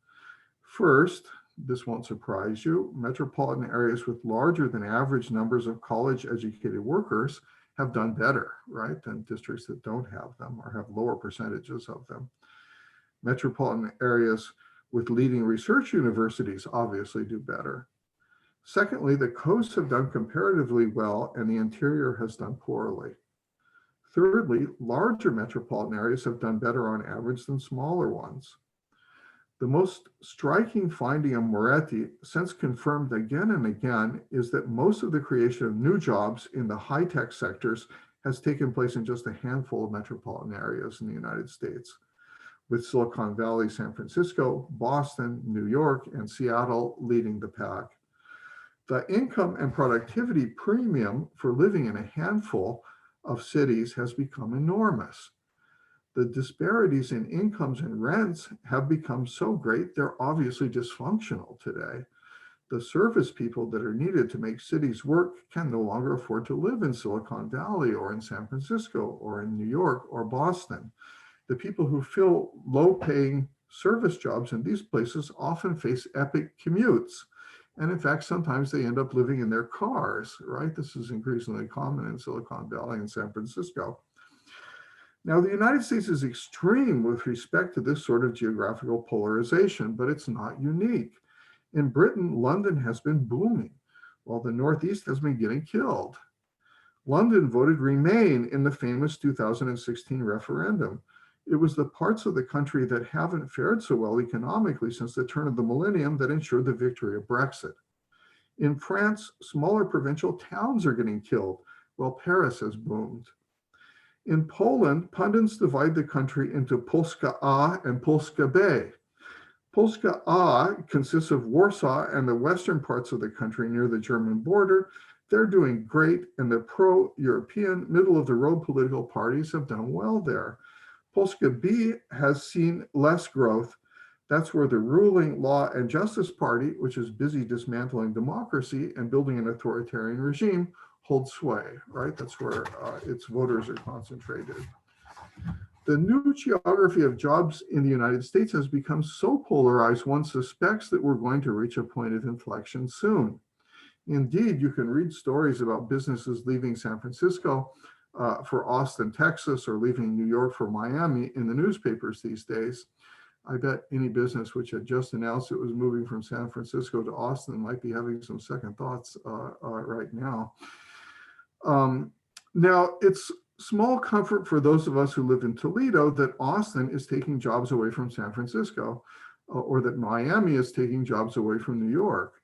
First, This won't surprise you. Metropolitan areas with larger than average numbers of college educated workers have done better, right, than districts that don't have them or have lower percentages of them. Metropolitan areas with leading research universities obviously do better. Secondly, the coasts have done comparatively well and the interior has done poorly. Thirdly, larger metropolitan areas have done better on average than smaller ones. The most striking finding of Moretti, since confirmed again and again, is that most of the creation of new jobs in the high-tech sectors has taken place in just a handful of metropolitan areas in the United States, with Silicon Valley, San Francisco, Boston, New York, and Seattle leading the pack. The income and productivity premium for living in a handful of cities has become enormous. The disparities in incomes and rents have become so great, they're obviously dysfunctional today. The service people that are needed to make cities work can no longer afford to live in Silicon Valley or in San Francisco or in New York or Boston. The people who fill low-paying service jobs in these places often face epic commutes. And in fact, sometimes they end up living in their cars, right? This is increasingly common in Silicon Valley and San Francisco. Now, the United States is extreme with respect to this sort of geographical polarization, but it's not unique. In Britain, London has been booming, while the Northeast has been getting killed. London voted Remain in the famous 2016 referendum. It was the parts of the country that haven't fared so well economically since the turn of the millennium that ensured the victory of Brexit. In France, smaller provincial towns are getting killed, while Paris has boomed. In Poland, pundits divide the country into Polska A and Polska B. Polska A consists of Warsaw and the western parts of the country near the German border. They're doing great, and the pro-European, middle-of-the-road political parties have done well there. Polska B has seen less growth. That's where the ruling Law and Justice Party, which is busy dismantling democracy and building an authoritarian regime, holds sway, right? That's where its voters are concentrated. The new geography of jobs in the United States has become so polarized, one suspects that we're going to reach a point of inflection soon. Indeed, you can read stories about businesses leaving San Francisco for Austin, Texas, or leaving New York for Miami in the newspapers these days. I bet any business which had just announced it was moving from San Francisco to Austin might be having some second thoughts right now. Now, it's small comfort for those of us who live in Toledo that Austin is taking jobs away from San Francisco, or that Miami is taking jobs away from New York.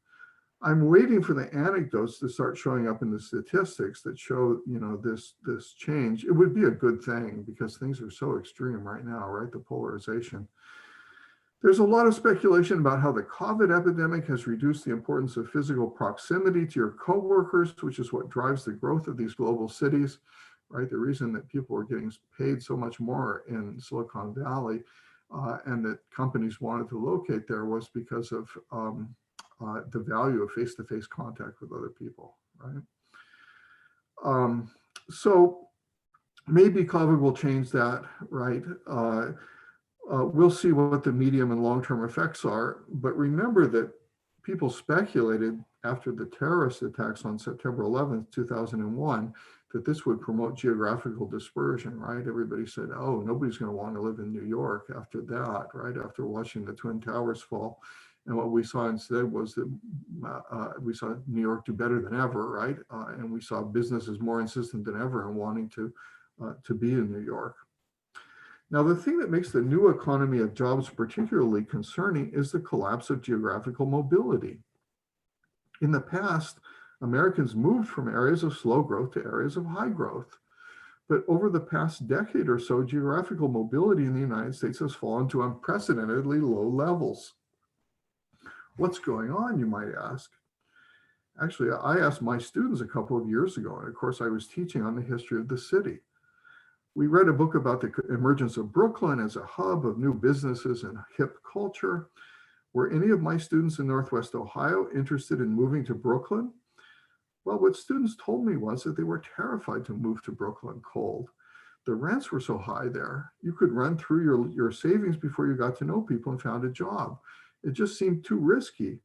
I'm waiting for the anecdotes to start showing up in the statistics that show, this change. It would be a good thing because things are so extreme right now, right? The polarization. There's a lot of speculation about how the COVID epidemic has reduced the importance of physical proximity to your coworkers, which is what drives the growth of these global cities, right? The reason that people are getting paid so much more in Silicon Valley and that companies wanted to locate there was because of the value of face-to-face contact with other people, right? So maybe COVID will change that, right? We'll see what the medium and long-term effects are, but remember that people speculated after the terrorist attacks on September 11th, 2001, that this would promote geographical dispersion, right? Everybody said, oh, nobody's going to want to live in New York after that, right? After watching the Twin Towers fall. And what we saw instead was that we saw New York do better than ever, right? And we saw businesses more insistent than ever in wanting to be in New York. Now, the thing that makes the new economy of jobs particularly concerning is the collapse of geographical mobility. In the past, Americans moved from areas of slow growth to areas of high growth. But over the past decade or so, geographical mobility in the United States has fallen to unprecedentedly low levels. What's going on, you might ask? Actually, I asked my students a couple of years ago, and of course I was teaching on the history of the city. We read a book about the emergence of Brooklyn as a hub of new businesses and hip culture. Were any of my students in Northwest Ohio interested in moving to Brooklyn? Well, what students told me was that they were terrified to move to Brooklyn cold. The rents were so high there, you could run through your savings before you got to know people and found a job. It just seemed too risky.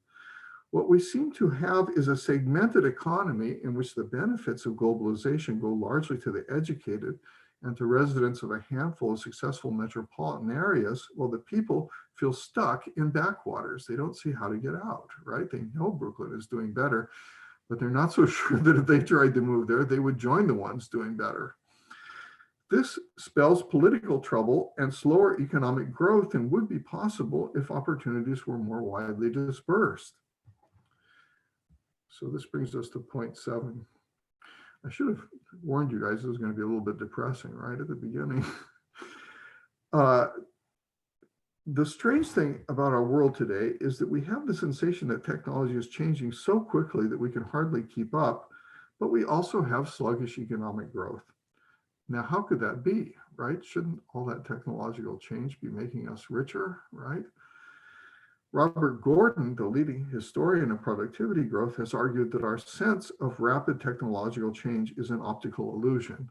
What we seem to have is a segmented economy in which the benefits of globalization go largely to the educated and to residents of a handful of successful metropolitan areas, while the people feel stuck in backwaters. They don't see how to get out, right? They know Brooklyn is doing better, but they're not so sure that if they tried to move there, they would join the ones doing better. This spells political trouble and slower economic growth than would be possible if opportunities were more widely dispersed. So this brings us to point 7. I should have warned you guys it was going to be a little bit depressing right at the beginning. The strange thing about our world today is that we have the sensation that technology is changing so quickly that we can hardly keep up, but we also have sluggish economic growth. Now, how could that be, right? Shouldn't all that technological change be making us richer, right? Robert Gordon, the leading historian of productivity growth, has argued that our sense of rapid technological change is an optical illusion.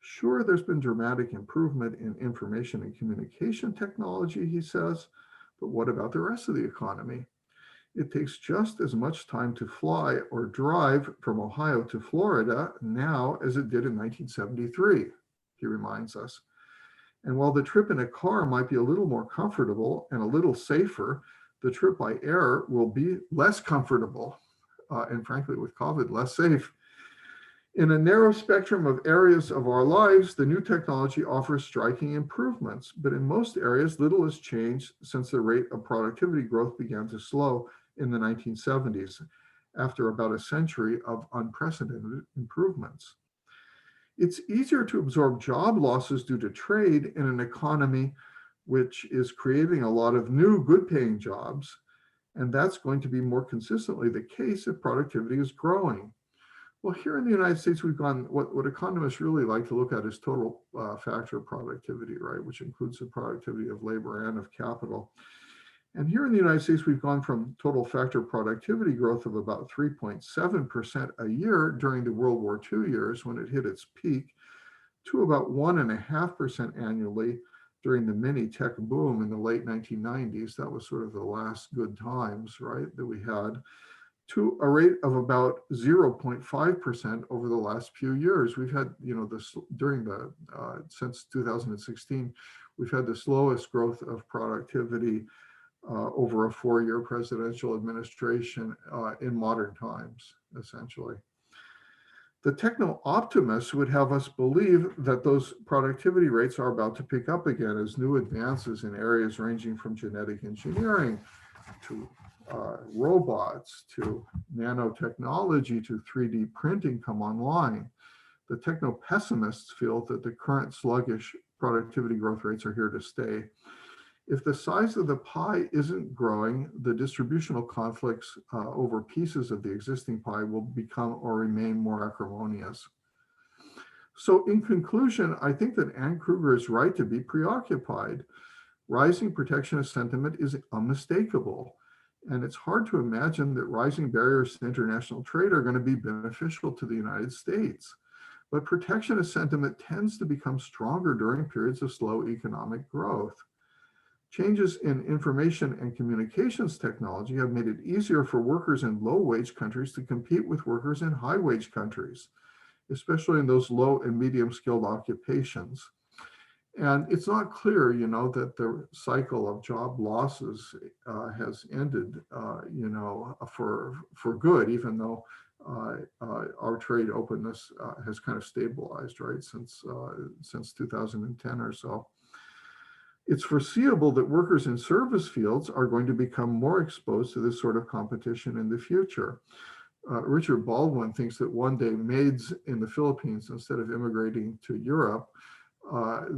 Sure, there's been dramatic improvement in information and communication technology, he says, but what about the rest of the economy? It takes just as much time to fly or drive from Ohio to Florida now as it did in 1973, he reminds us. And while the trip in a car might be a little more comfortable and a little safer, the trip by air will be less comfortable and frankly, with COVID, less safe. In a narrow spectrum of areas of our lives, the new technology offers striking improvements, but in most areas, little has changed since the rate of productivity growth began to slow in the 1970s, after about a century of unprecedented improvements. It's easier to absorb job losses due to trade in an economy which is creating a lot of new good-paying jobs, and that's going to be more consistently the case if productivity is growing. Well, here in the United States, we've gone, what economists really like to look at is total factor of productivity, right, which includes the productivity of labor and of capital. And here in the United States, we've gone from total factor productivity growth of about 3.7% a year during the World War II years when it hit its peak to about 1.5% annually during the mini tech boom in the late 1990s. That was sort of the last good times, right, that we had, to a rate of about 0.5% over the last few years. We've had, this during the, since 2016, we've had the slowest growth of productivity over a 4-year presidential administration in modern times, essentially. The techno-optimists would have us believe that those productivity rates are about to pick up again as new advances in areas ranging from genetic engineering to robots to nanotechnology to 3D printing come online. The techno-pessimists feel that the current sluggish productivity growth rates are here to stay. If the size of the pie isn't growing, the distributional conflicts over pieces of the existing pie will become or remain more acrimonious. So in conclusion, I think that Ann Kruger is right to be preoccupied. Rising protectionist sentiment is unmistakable. And it's hard to imagine that rising barriers to international trade are going to be beneficial to the United States. But protectionist sentiment tends to become stronger during periods of slow economic growth. Changes in information and communications technology have made it easier for workers in low-wage countries to compete with workers in high-wage countries, especially in those low and medium-skilled occupations. And it's not clear, that the cycle of job losses has ended, for good, even though our trade openness has kind of stabilized, right, since 2010 or so. It's foreseeable that workers in service fields are going to become more exposed to this sort of competition in the future. Richard Baldwin thinks that one day maids in the Philippines, instead of immigrating to Europe,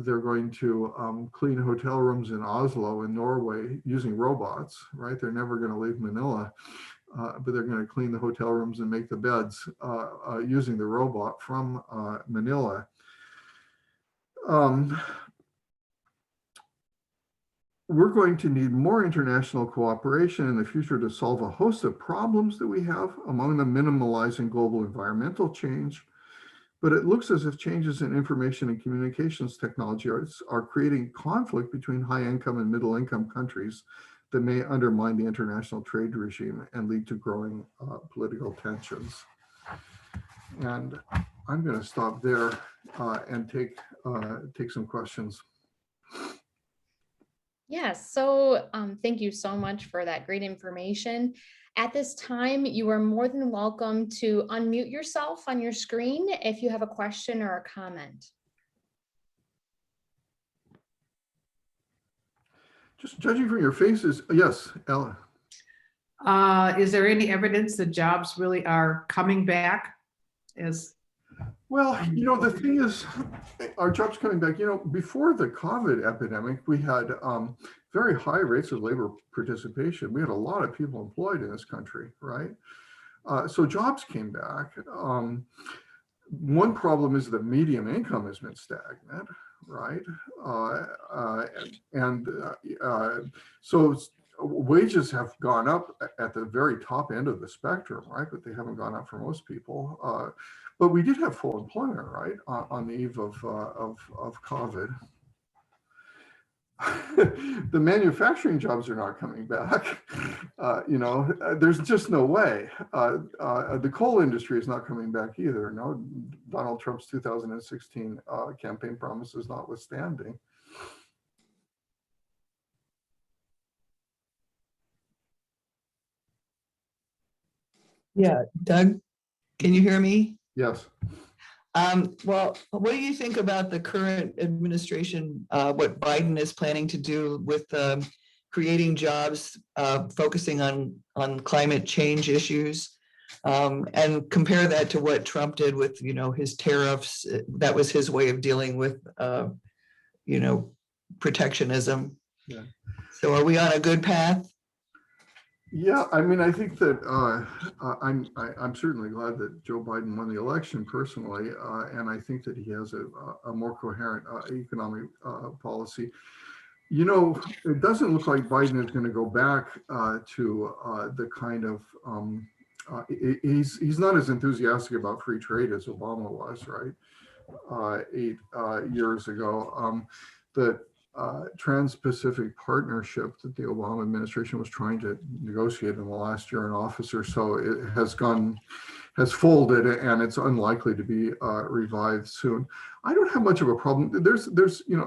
they're going to clean hotel rooms in Oslo and Norway using robots, right? They're never going to leave Manila, but they're going to clean the hotel rooms and make the beds using the robot from Manila. We're going to need more international cooperation in the future to solve a host of problems that we have, among them minimalizing global environmental change. But it looks as if changes in information and communications technology are creating conflict between high income and middle income countries that may undermine the international trade regime and lead to growing political tensions. And I'm going to stop there and take some questions. Yes, so thank you so much for that great information. At this time, you are more than welcome to unmute yourself on your screen if you have a question or a comment. Just judging from your faces, yes, Ella. Is there any evidence that jobs really are coming back? Well, the thing is, our jobs coming back, before the COVID epidemic, we had very high rates of labor participation. We had a lot of people employed in this country, right? So jobs came back. One problem is the median income has been stagnant, right? So wages have gone up at the very top end of the spectrum, right? But they haven't gone up for most people. But we did have full employment, right, on the eve of COVID. The manufacturing jobs are not coming back. There's just no way. The coal industry is not coming back either. No, Donald Trump's 2016 campaign promises notwithstanding. Yeah, Doug, can you hear me? Yes. Well, what do you think about the current administration, what Biden is planning to do with creating jobs, focusing on climate change issues, and compare that to what Trump did with, his tariffs? That was his way of dealing with, protectionism. Yeah. So are we on a good path? Yeah, I mean, I think that I'm certainly glad that Joe Biden won the election personally, and I think that he has a more coherent economic policy. It doesn't look like Biden is going to go back to the kind of he's not as enthusiastic about free trade as Obama was, right? 8 years ago. The Trans-Pacific Partnership that the Obama administration was trying to negotiate in the last year in office or so, it has folded, and it's unlikely to be revived soon. I don't have much of a problem. There's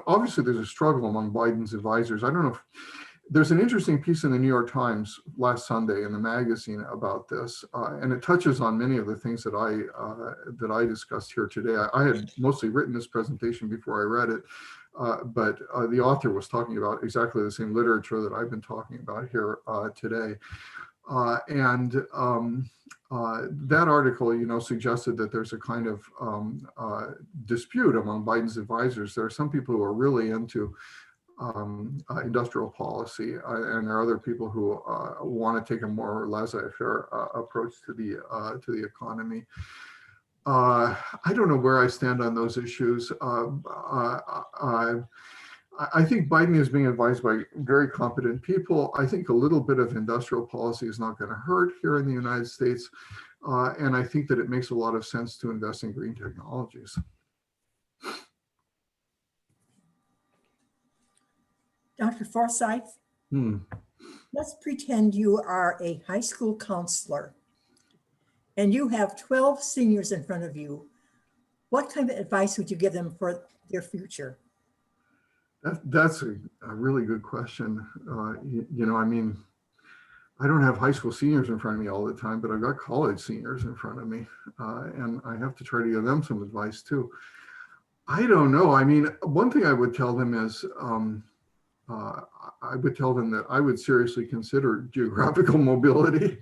obviously there's a struggle among Biden's advisors. I don't know if there's an interesting piece in the New York Times last Sunday in the magazine about this, and it touches on many of the things that I discussed here today. I had mostly written this presentation before I read it. But the author was talking about exactly the same literature that I've been talking about here today. That article, suggested that there's a kind of dispute among Biden's advisors. There are some people who are really into industrial policy, and there are other people who want to take a more laissez-faire approach to the economy. I don't know where I stand on those issues. I think Biden is being advised by very competent people. I think a little bit of industrial policy is not going to hurt here in the United States. And I think that it makes a lot of sense to invest in green technologies. Dr. Forsyth, let's pretend you are a high school counselor and you have 12 seniors in front of you. What kind of advice would you give them for their future? That's a really good question. I mean, I don't have high school seniors in front of me all the time, but I've got college seniors in front of me, and I have to try to give them some advice too. I don't know. I mean, one thing I would tell them is, I would tell them that I would seriously consider geographical mobility.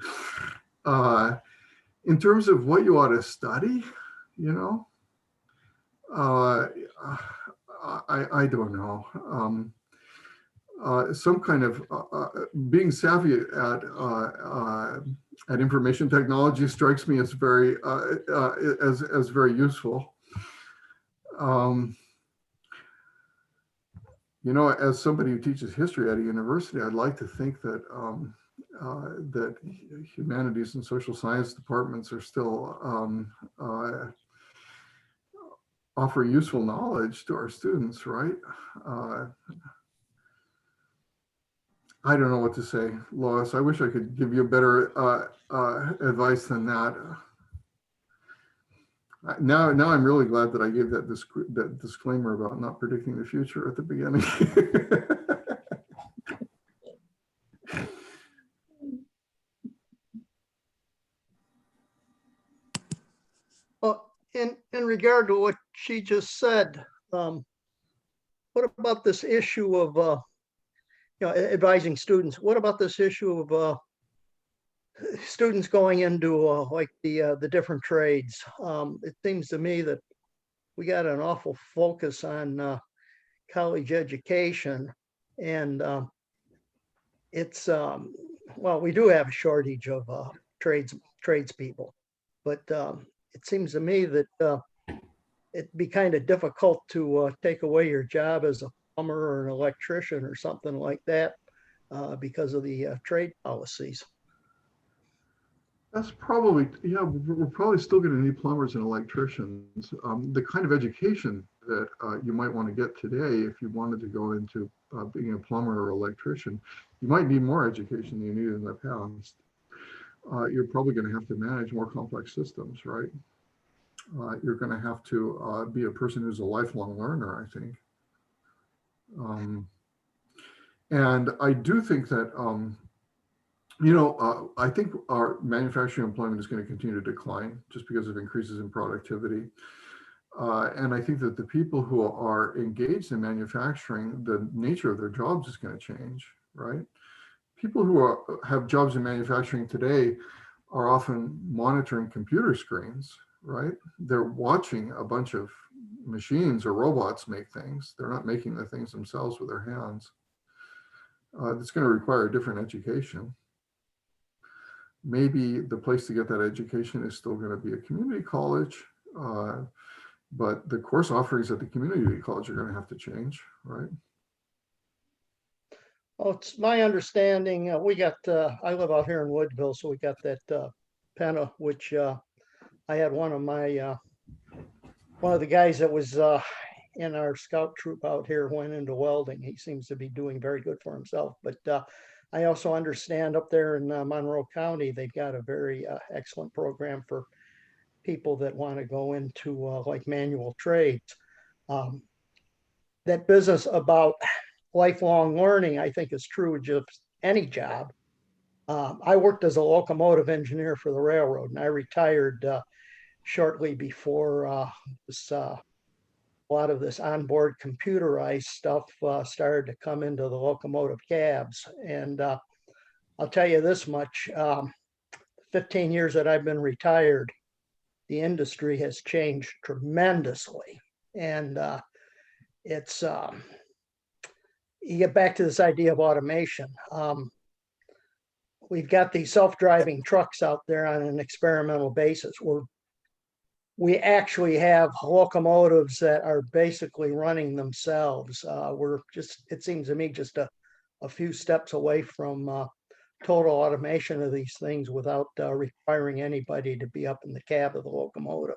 In terms of what you ought to study, I don't know. Some kind of being savvy at information technology strikes me as very as very useful. As somebody who teaches history at a university, I'd like to think that that humanities and social science departments are still offer useful knowledge to our students, right? I don't know what to say, Lois. I wish I could give you better advice than that. Now I'm really glad that I gave that disclaimer about not predicting the future at the beginning. Well, in regard to what she just said, what about this issue of advising students? What about this issue of students going into like the different trades? It seems to me that we got an awful focus on college education, and it's well, we do have a shortage of tradespeople, but it seems to me that it'd be kind of difficult to take away your job as a plumber or an electrician or something like that because of the trade policies. That's probably, yeah, we're probably still going to need plumbers and electricians. The kind of education that you might want to get today, if you wanted to go into being a plumber or electrician, you might need more education than you needed in the past. You're probably going to have to manage more complex systems, right? You're going to have to be a person who's a lifelong learner, I think. And I do think that, I think our manufacturing employment is going to continue to decline just because of increases in productivity. And I think that the people who are engaged in manufacturing, the nature of their jobs is going to change, right? People who have jobs in manufacturing today are often monitoring computer screens, right? They're watching a bunch of machines or robots make things. They're not making the things themselves with their hands. It's going to require a different education. Maybe the place to get that education is still going to be a community college, but the course offerings at the community college are going to have to change, right? Well, it's my understanding, we got, I live out here in Woodville, so we got that Penna, which I had one of the guys that was in our scout troop out here went into welding. He seems to be doing very good for himself, but I also understand up there in Monroe County, they've got a very excellent program for people that want to go into like manual trades. That business about lifelong learning, I think, is true of just any job. I worked as a locomotive engineer for the railroad, and I retired shortly before a lot of this onboard computerized stuff started to come into the locomotive cabs. And I'll tell you this much, 15 years that I've been retired, the industry has changed tremendously. And it's, you get back to this idea of automation. We've got these self-driving trucks out there on an experimental basis where we actually have locomotives that are basically running themselves. We're just, it seems to me, just a few steps away from total automation of these things without requiring anybody to be up in the cab of the locomotive.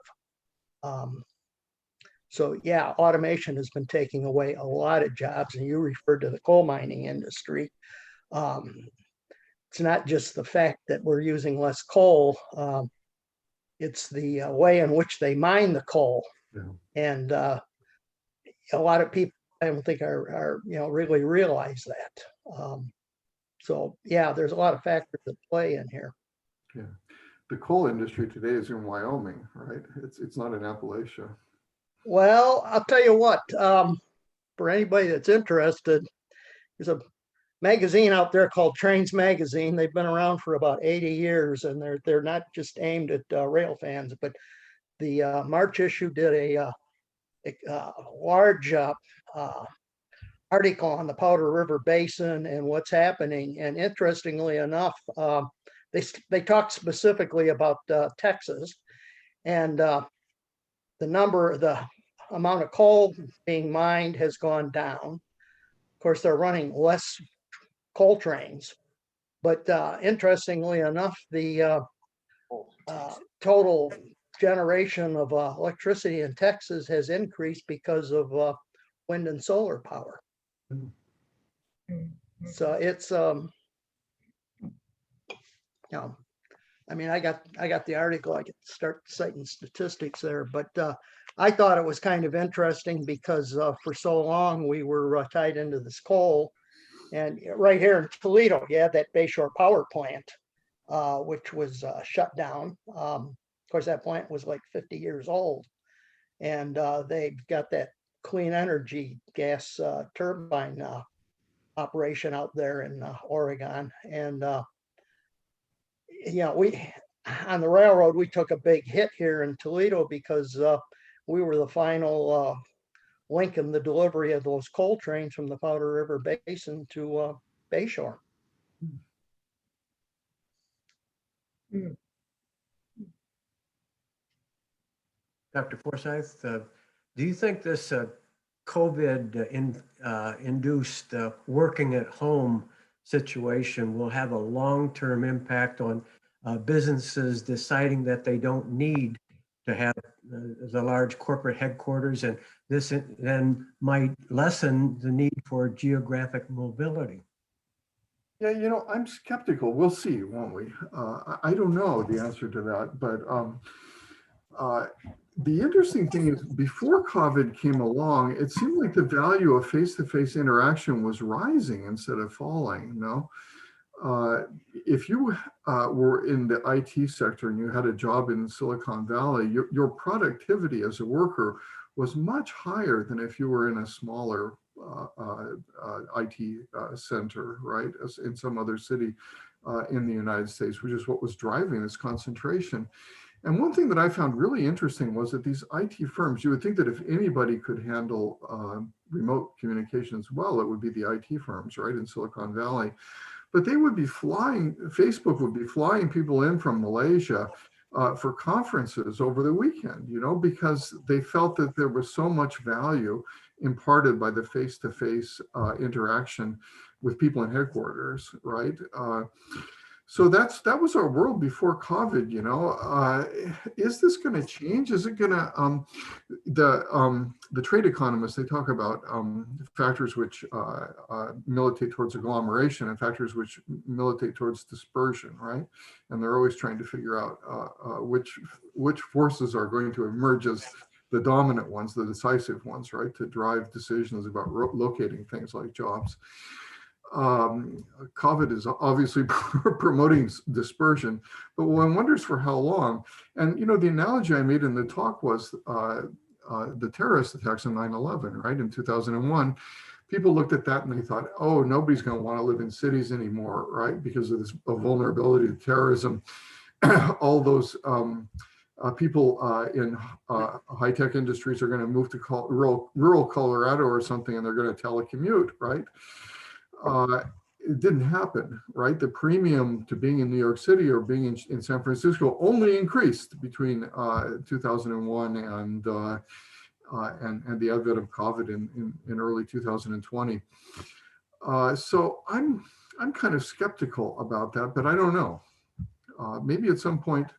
So yeah, automation has been taking away a lot of jobs, and you referred to the coal mining industry. It's not just the fact that we're using less coal, it's the way in which they mine the coal. Yeah. And a lot of people, I don't think are really realize that. So yeah, there's a lot of factors that play in here. Yeah, the coal industry today is in Wyoming, right? It's not in Appalachia. Well, I'll tell you what, for anybody that's interested, there's a magazine out there called Trains Magazine. They've been around for about 80 years, and they're not just aimed at rail fans, but the March issue did a large article on the Powder River Basin and what's happening. And interestingly enough, they talked specifically about Texas, and the amount of coal being mined has gone down. Of course, they're running less coal trains, but interestingly enough, the total generation of electricity in Texas has increased because of wind and solar power. So it's, I mean, I got the article, I could start citing statistics there, but I thought it was kind of interesting because for so long we were tied into this coal. And right here in Toledo, you have that Bayshore power plant, which was shut down. Of course, that plant was like 50 years old. And they've got that clean energy gas turbine operation out there in Oregon. And we on the railroad, we took a big hit here in Toledo because we were the final link in the delivery of those coal trains from the Powder River Basin to Bayshore. Dr. Forsyth, do you think this COVID induced working at home situation will have a long-term impact on businesses deciding that they don't need to have the large corporate headquarters, and this then might lessen the need for geographic mobility? Yeah, I'm skeptical. We'll see, won't we? I don't know the answer to that, but the interesting thing is before COVID came along, it seemed like the value of face-to-face interaction was rising instead of falling, if you were in the IT sector and you had a job in Silicon Valley, your productivity as a worker was much higher than if you were in a smaller IT center, right, as in some other city in the United States, which is what was driving this concentration. And one thing that I found really interesting was that these IT firms, you would think that if anybody could handle remote communications well, it would be the IT firms, right, in Silicon Valley. But they would be flying, Facebook would be flying people in from Malaysia for conferences over the weekend, because they felt that there was so much value imparted by the face-to-face interaction with people in headquarters, right? So that was our world before COVID, is this going to change? Is it going to, the trade economists, they talk about factors which militate towards agglomeration and factors which militate towards dispersion, right? And they're always trying to figure out which forces are going to emerge as the dominant ones, the decisive ones, right? To drive decisions about locating things like jobs. COVID is obviously promoting dispersion, but one wonders for how long. And the analogy I made in the talk was the terrorist attacks on 9/11, right, in 2001. People looked at that and they thought, oh, nobody's going to want to live in cities anymore, right, because of this vulnerability to terrorism. All those people in high-tech industries are going to move to rural Colorado or something, and they're going to telecommute, right? It didn't happen, right? The premium to being in New York City or being in San Francisco only increased between 2001 and the advent of COVID in early 2020. So I'm kind of skeptical about that, but I don't know. Maybe at some point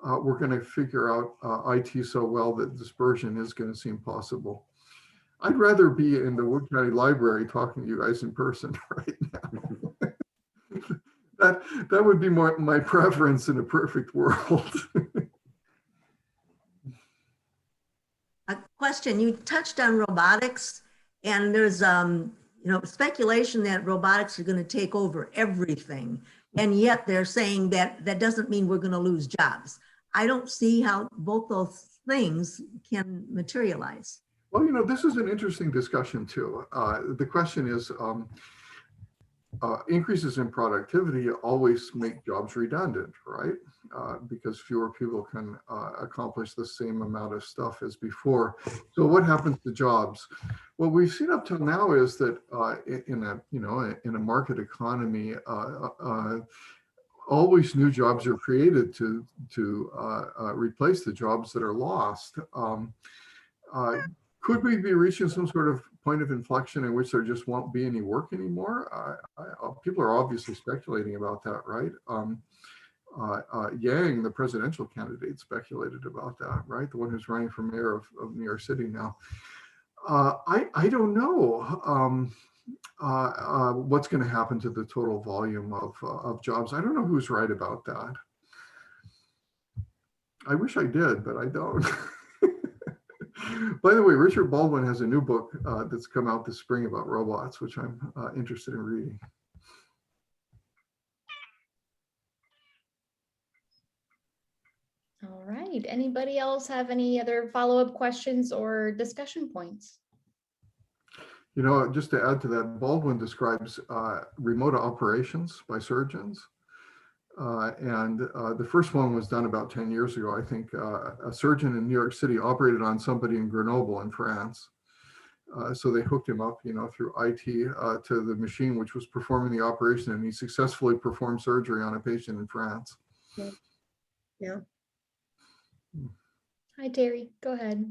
we're going to figure out IT so well that dispersion is going to seem possible. I'd rather be in the Wood County Library talking to you guys in person right now. that would be my preference in a perfect world. A question, you touched on robotics, and there's speculation that robotics are going to take over everything, and yet they're saying that that doesn't mean we're going to lose jobs. I don't see how both those things can materialize. Well, this is an interesting discussion too. The question is, increases in productivity always make jobs redundant, right? Because fewer people can accomplish the same amount of stuff as before. So what happens to jobs? What we've seen up till now is that in a market economy, always new jobs are created to replace the jobs that are lost. Could we be reaching some sort of point of inflection in which there just won't be any work anymore? People are obviously speculating about that, right? Yang, the presidential candidate, speculated about that, right? The one who's running for mayor of New York City now. I don't know. what's going to happen to the total volume of jobs. I don't know who's right about that. I wish I did, but I don't. By the way, Richard Baldwin has a new book that's come out this spring about robots, which I'm interested in reading. All right. Anybody else have any other follow-up questions or discussion points? You know, just to add to that, Baldwin describes remote operations by surgeons. The first one was done about 10 years ago. I think a surgeon in New York City operated on somebody in Grenoble in France. So they hooked him up, you know, through IT to the machine which was performing the operation, and he successfully performed surgery on a patient in France. Yeah. Hi, Terry. Go ahead.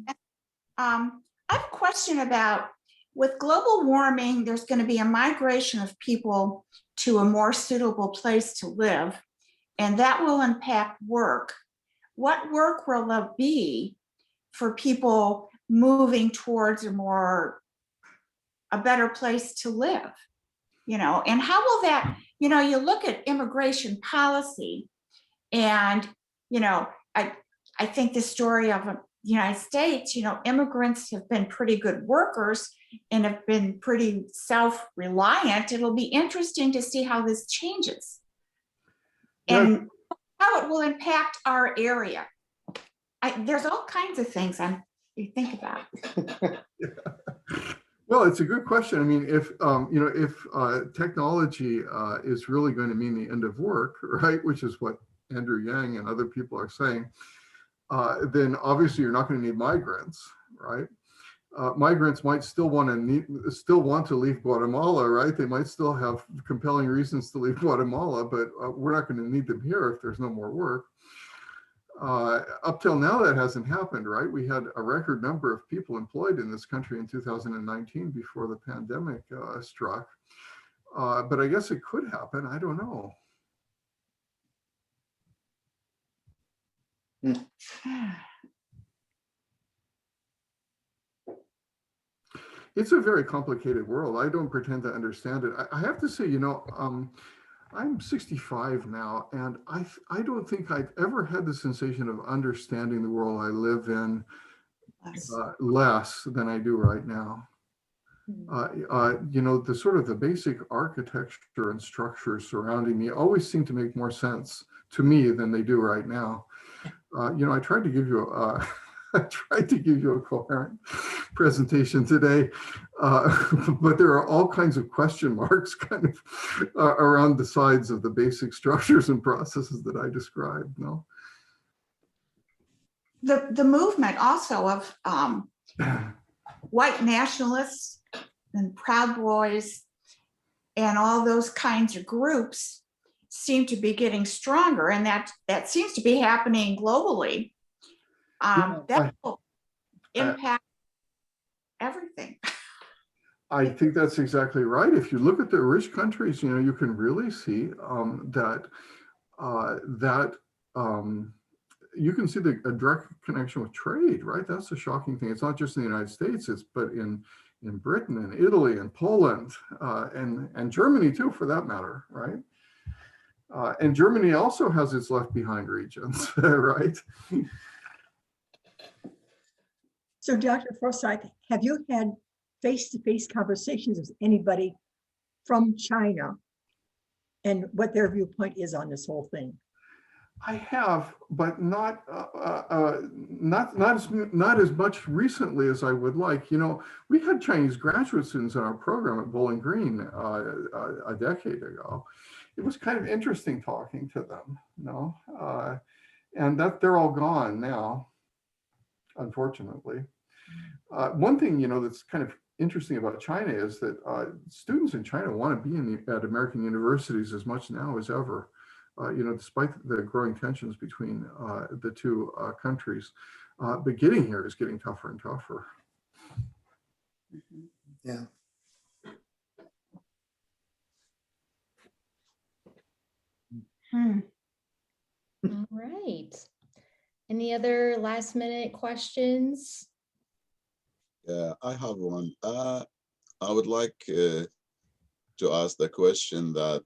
I have a question about, with global warming, there's going to be a migration of people to a more suitable place to live, and that will impact work. What work will there be for people moving towards a better place to live? You know, and how will that, you know, you look at immigration policy, and, you know, I think the story of the United States, you know, immigrants have been pretty good workers and have been pretty self-reliant. It'll be interesting to see how this changes and how it will impact our area. There's all kinds of things you think about. Well, it's a good question. I mean, if you know, if technology is really going to mean the end of work, right, which is what Andrew Yang and other people are saying, then obviously you're not going to need migrants, right? Migrants might still want to leave Guatemala, right? They might still have compelling reasons to leave Guatemala, but we're not going to need them here if there's no more work. Up till now, that hasn't happened, right? We had a record number of people employed in this country in 2019 before the pandemic struck. But I guess it could happen. I don't know. It's a very complicated world. I don't pretend to understand it. I have to say, you know, I'm 65 now, and I don't think I've ever had the sensation of understanding the world I live in less than I do right now. You know, the sort of the basic architecture and structure surrounding me always seem to make more sense to me than they do right now. You know, I tried to give you a coherent presentation today, but there are all kinds of question marks kind of around the sides of the basic structures and processes that I described. No. The movement also of white nationalists and Proud Boys and all those kinds of groups seem to be getting stronger, and that seems to be happening globally. That will impact everything. I think that's exactly right. If you look at the rich countries, you know, you can really see you can see a direct connection with trade, right? That's a shocking thing. It's not just in the United States, but in Britain and Italy and Poland and Germany too, for that matter, right? And Germany also has its left behind regions, right? So Dr. Forsyth, have you had face-to-face conversations with anybody from China and what their viewpoint is on this whole thing? I have, but not as much recently as I would like. You know, we had Chinese graduate students in our program at Bowling Green a decade ago. It was kind of interesting talking to them, you know, and that they're all gone now, unfortunately. One thing, you know, that's kind of interesting about China is that students in China want to be at American universities as much now as ever. You know, despite the growing tensions between the two countries, but getting here is getting tougher and tougher. Yeah. All right. Any other last minute questions? Yeah, I have one. I would like to ask the question that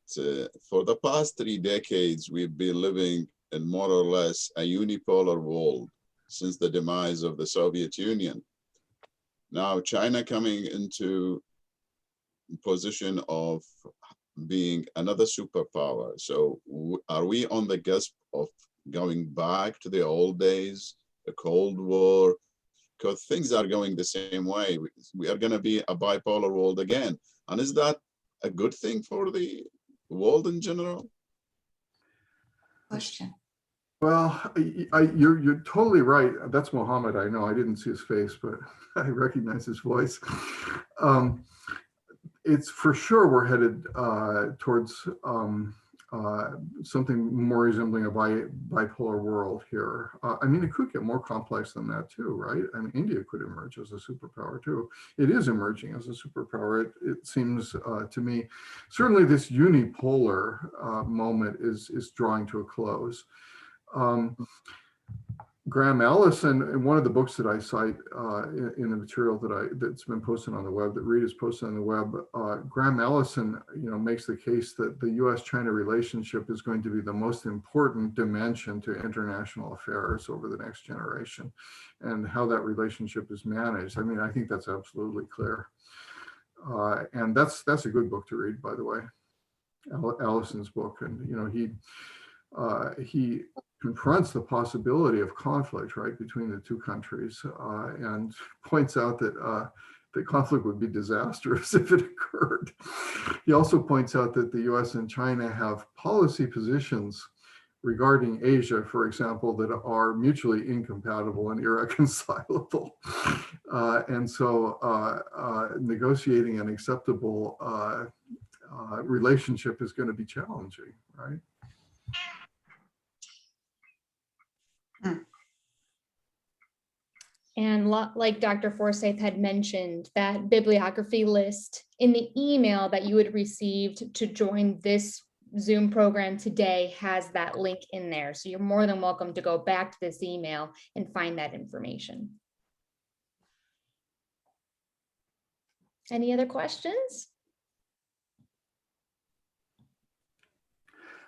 for the past 3 decades, we've been living in more or less a unipolar world since the demise of the Soviet Union. Now, China coming into position of being another superpower. So are we on the cusp of going back to the old days, the Cold War? Because things are going the same way. We are going to be a bipolar world again. And is that a good thing for the world in general? Question. Well, you're totally right. That's Mohammed. I know I didn't see his face, but I recognize his voice. It's for sure we're headed towards something more resembling a bipolar world here. I mean, it could get more complex than that too, right? I mean, India could emerge as a superpower too. It is emerging as a superpower. It seems to me, certainly this unipolar moment is drawing to a close. Graham Allison, in one of the books that I cite in the material that's been posted on the web, that Reed has posted on the web, Graham Allison, makes the case that the U.S.-China relationship is going to be the most important dimension to international affairs over the next generation, and how that relationship is managed. I mean, I think that's absolutely clear, and that's a good book to read, by the way, Allison's book, and he confronts the possibility of conflict, right, between the two countries, and points out that the conflict would be disastrous if it occurred. He also points out that the US and China have policy positions regarding Asia, for example, that are mutually incompatible and irreconcilable. And so negotiating an acceptable relationship is going to be challenging, right? And like Dr. Forsyth had mentioned, that bibliography list in the email that you had received to join this Zoom program today has that link in there. So you're more than welcome to go back to this email and find that information. Any other questions?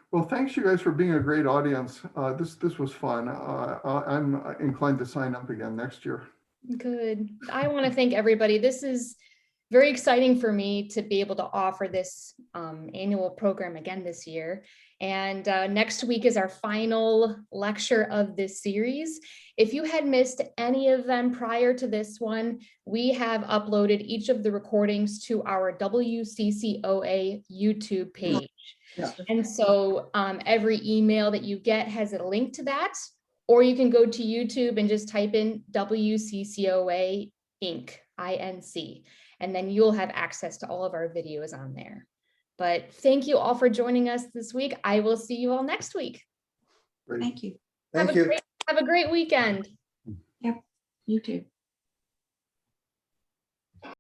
Well, thanks you guys for being a great audience. This was fun. I'm inclined to sign up again next year. Good. I want to thank everybody. This is very exciting for me to be able to offer this annual program again this year. And next week is our final lecture of this series. If you had missed any of them prior to this one, we have uploaded each of the recordings to our WCCOA YouTube page. Yeah. And so every email that you get has a link to that, or you can go to YouTube and just type in WCCOA Inc., INC, and then you'll have access to all of our videos on there. But thank you all for joining us this week. I will see you all next week. Thank you. Thank you. Have a great weekend. Yep, you too.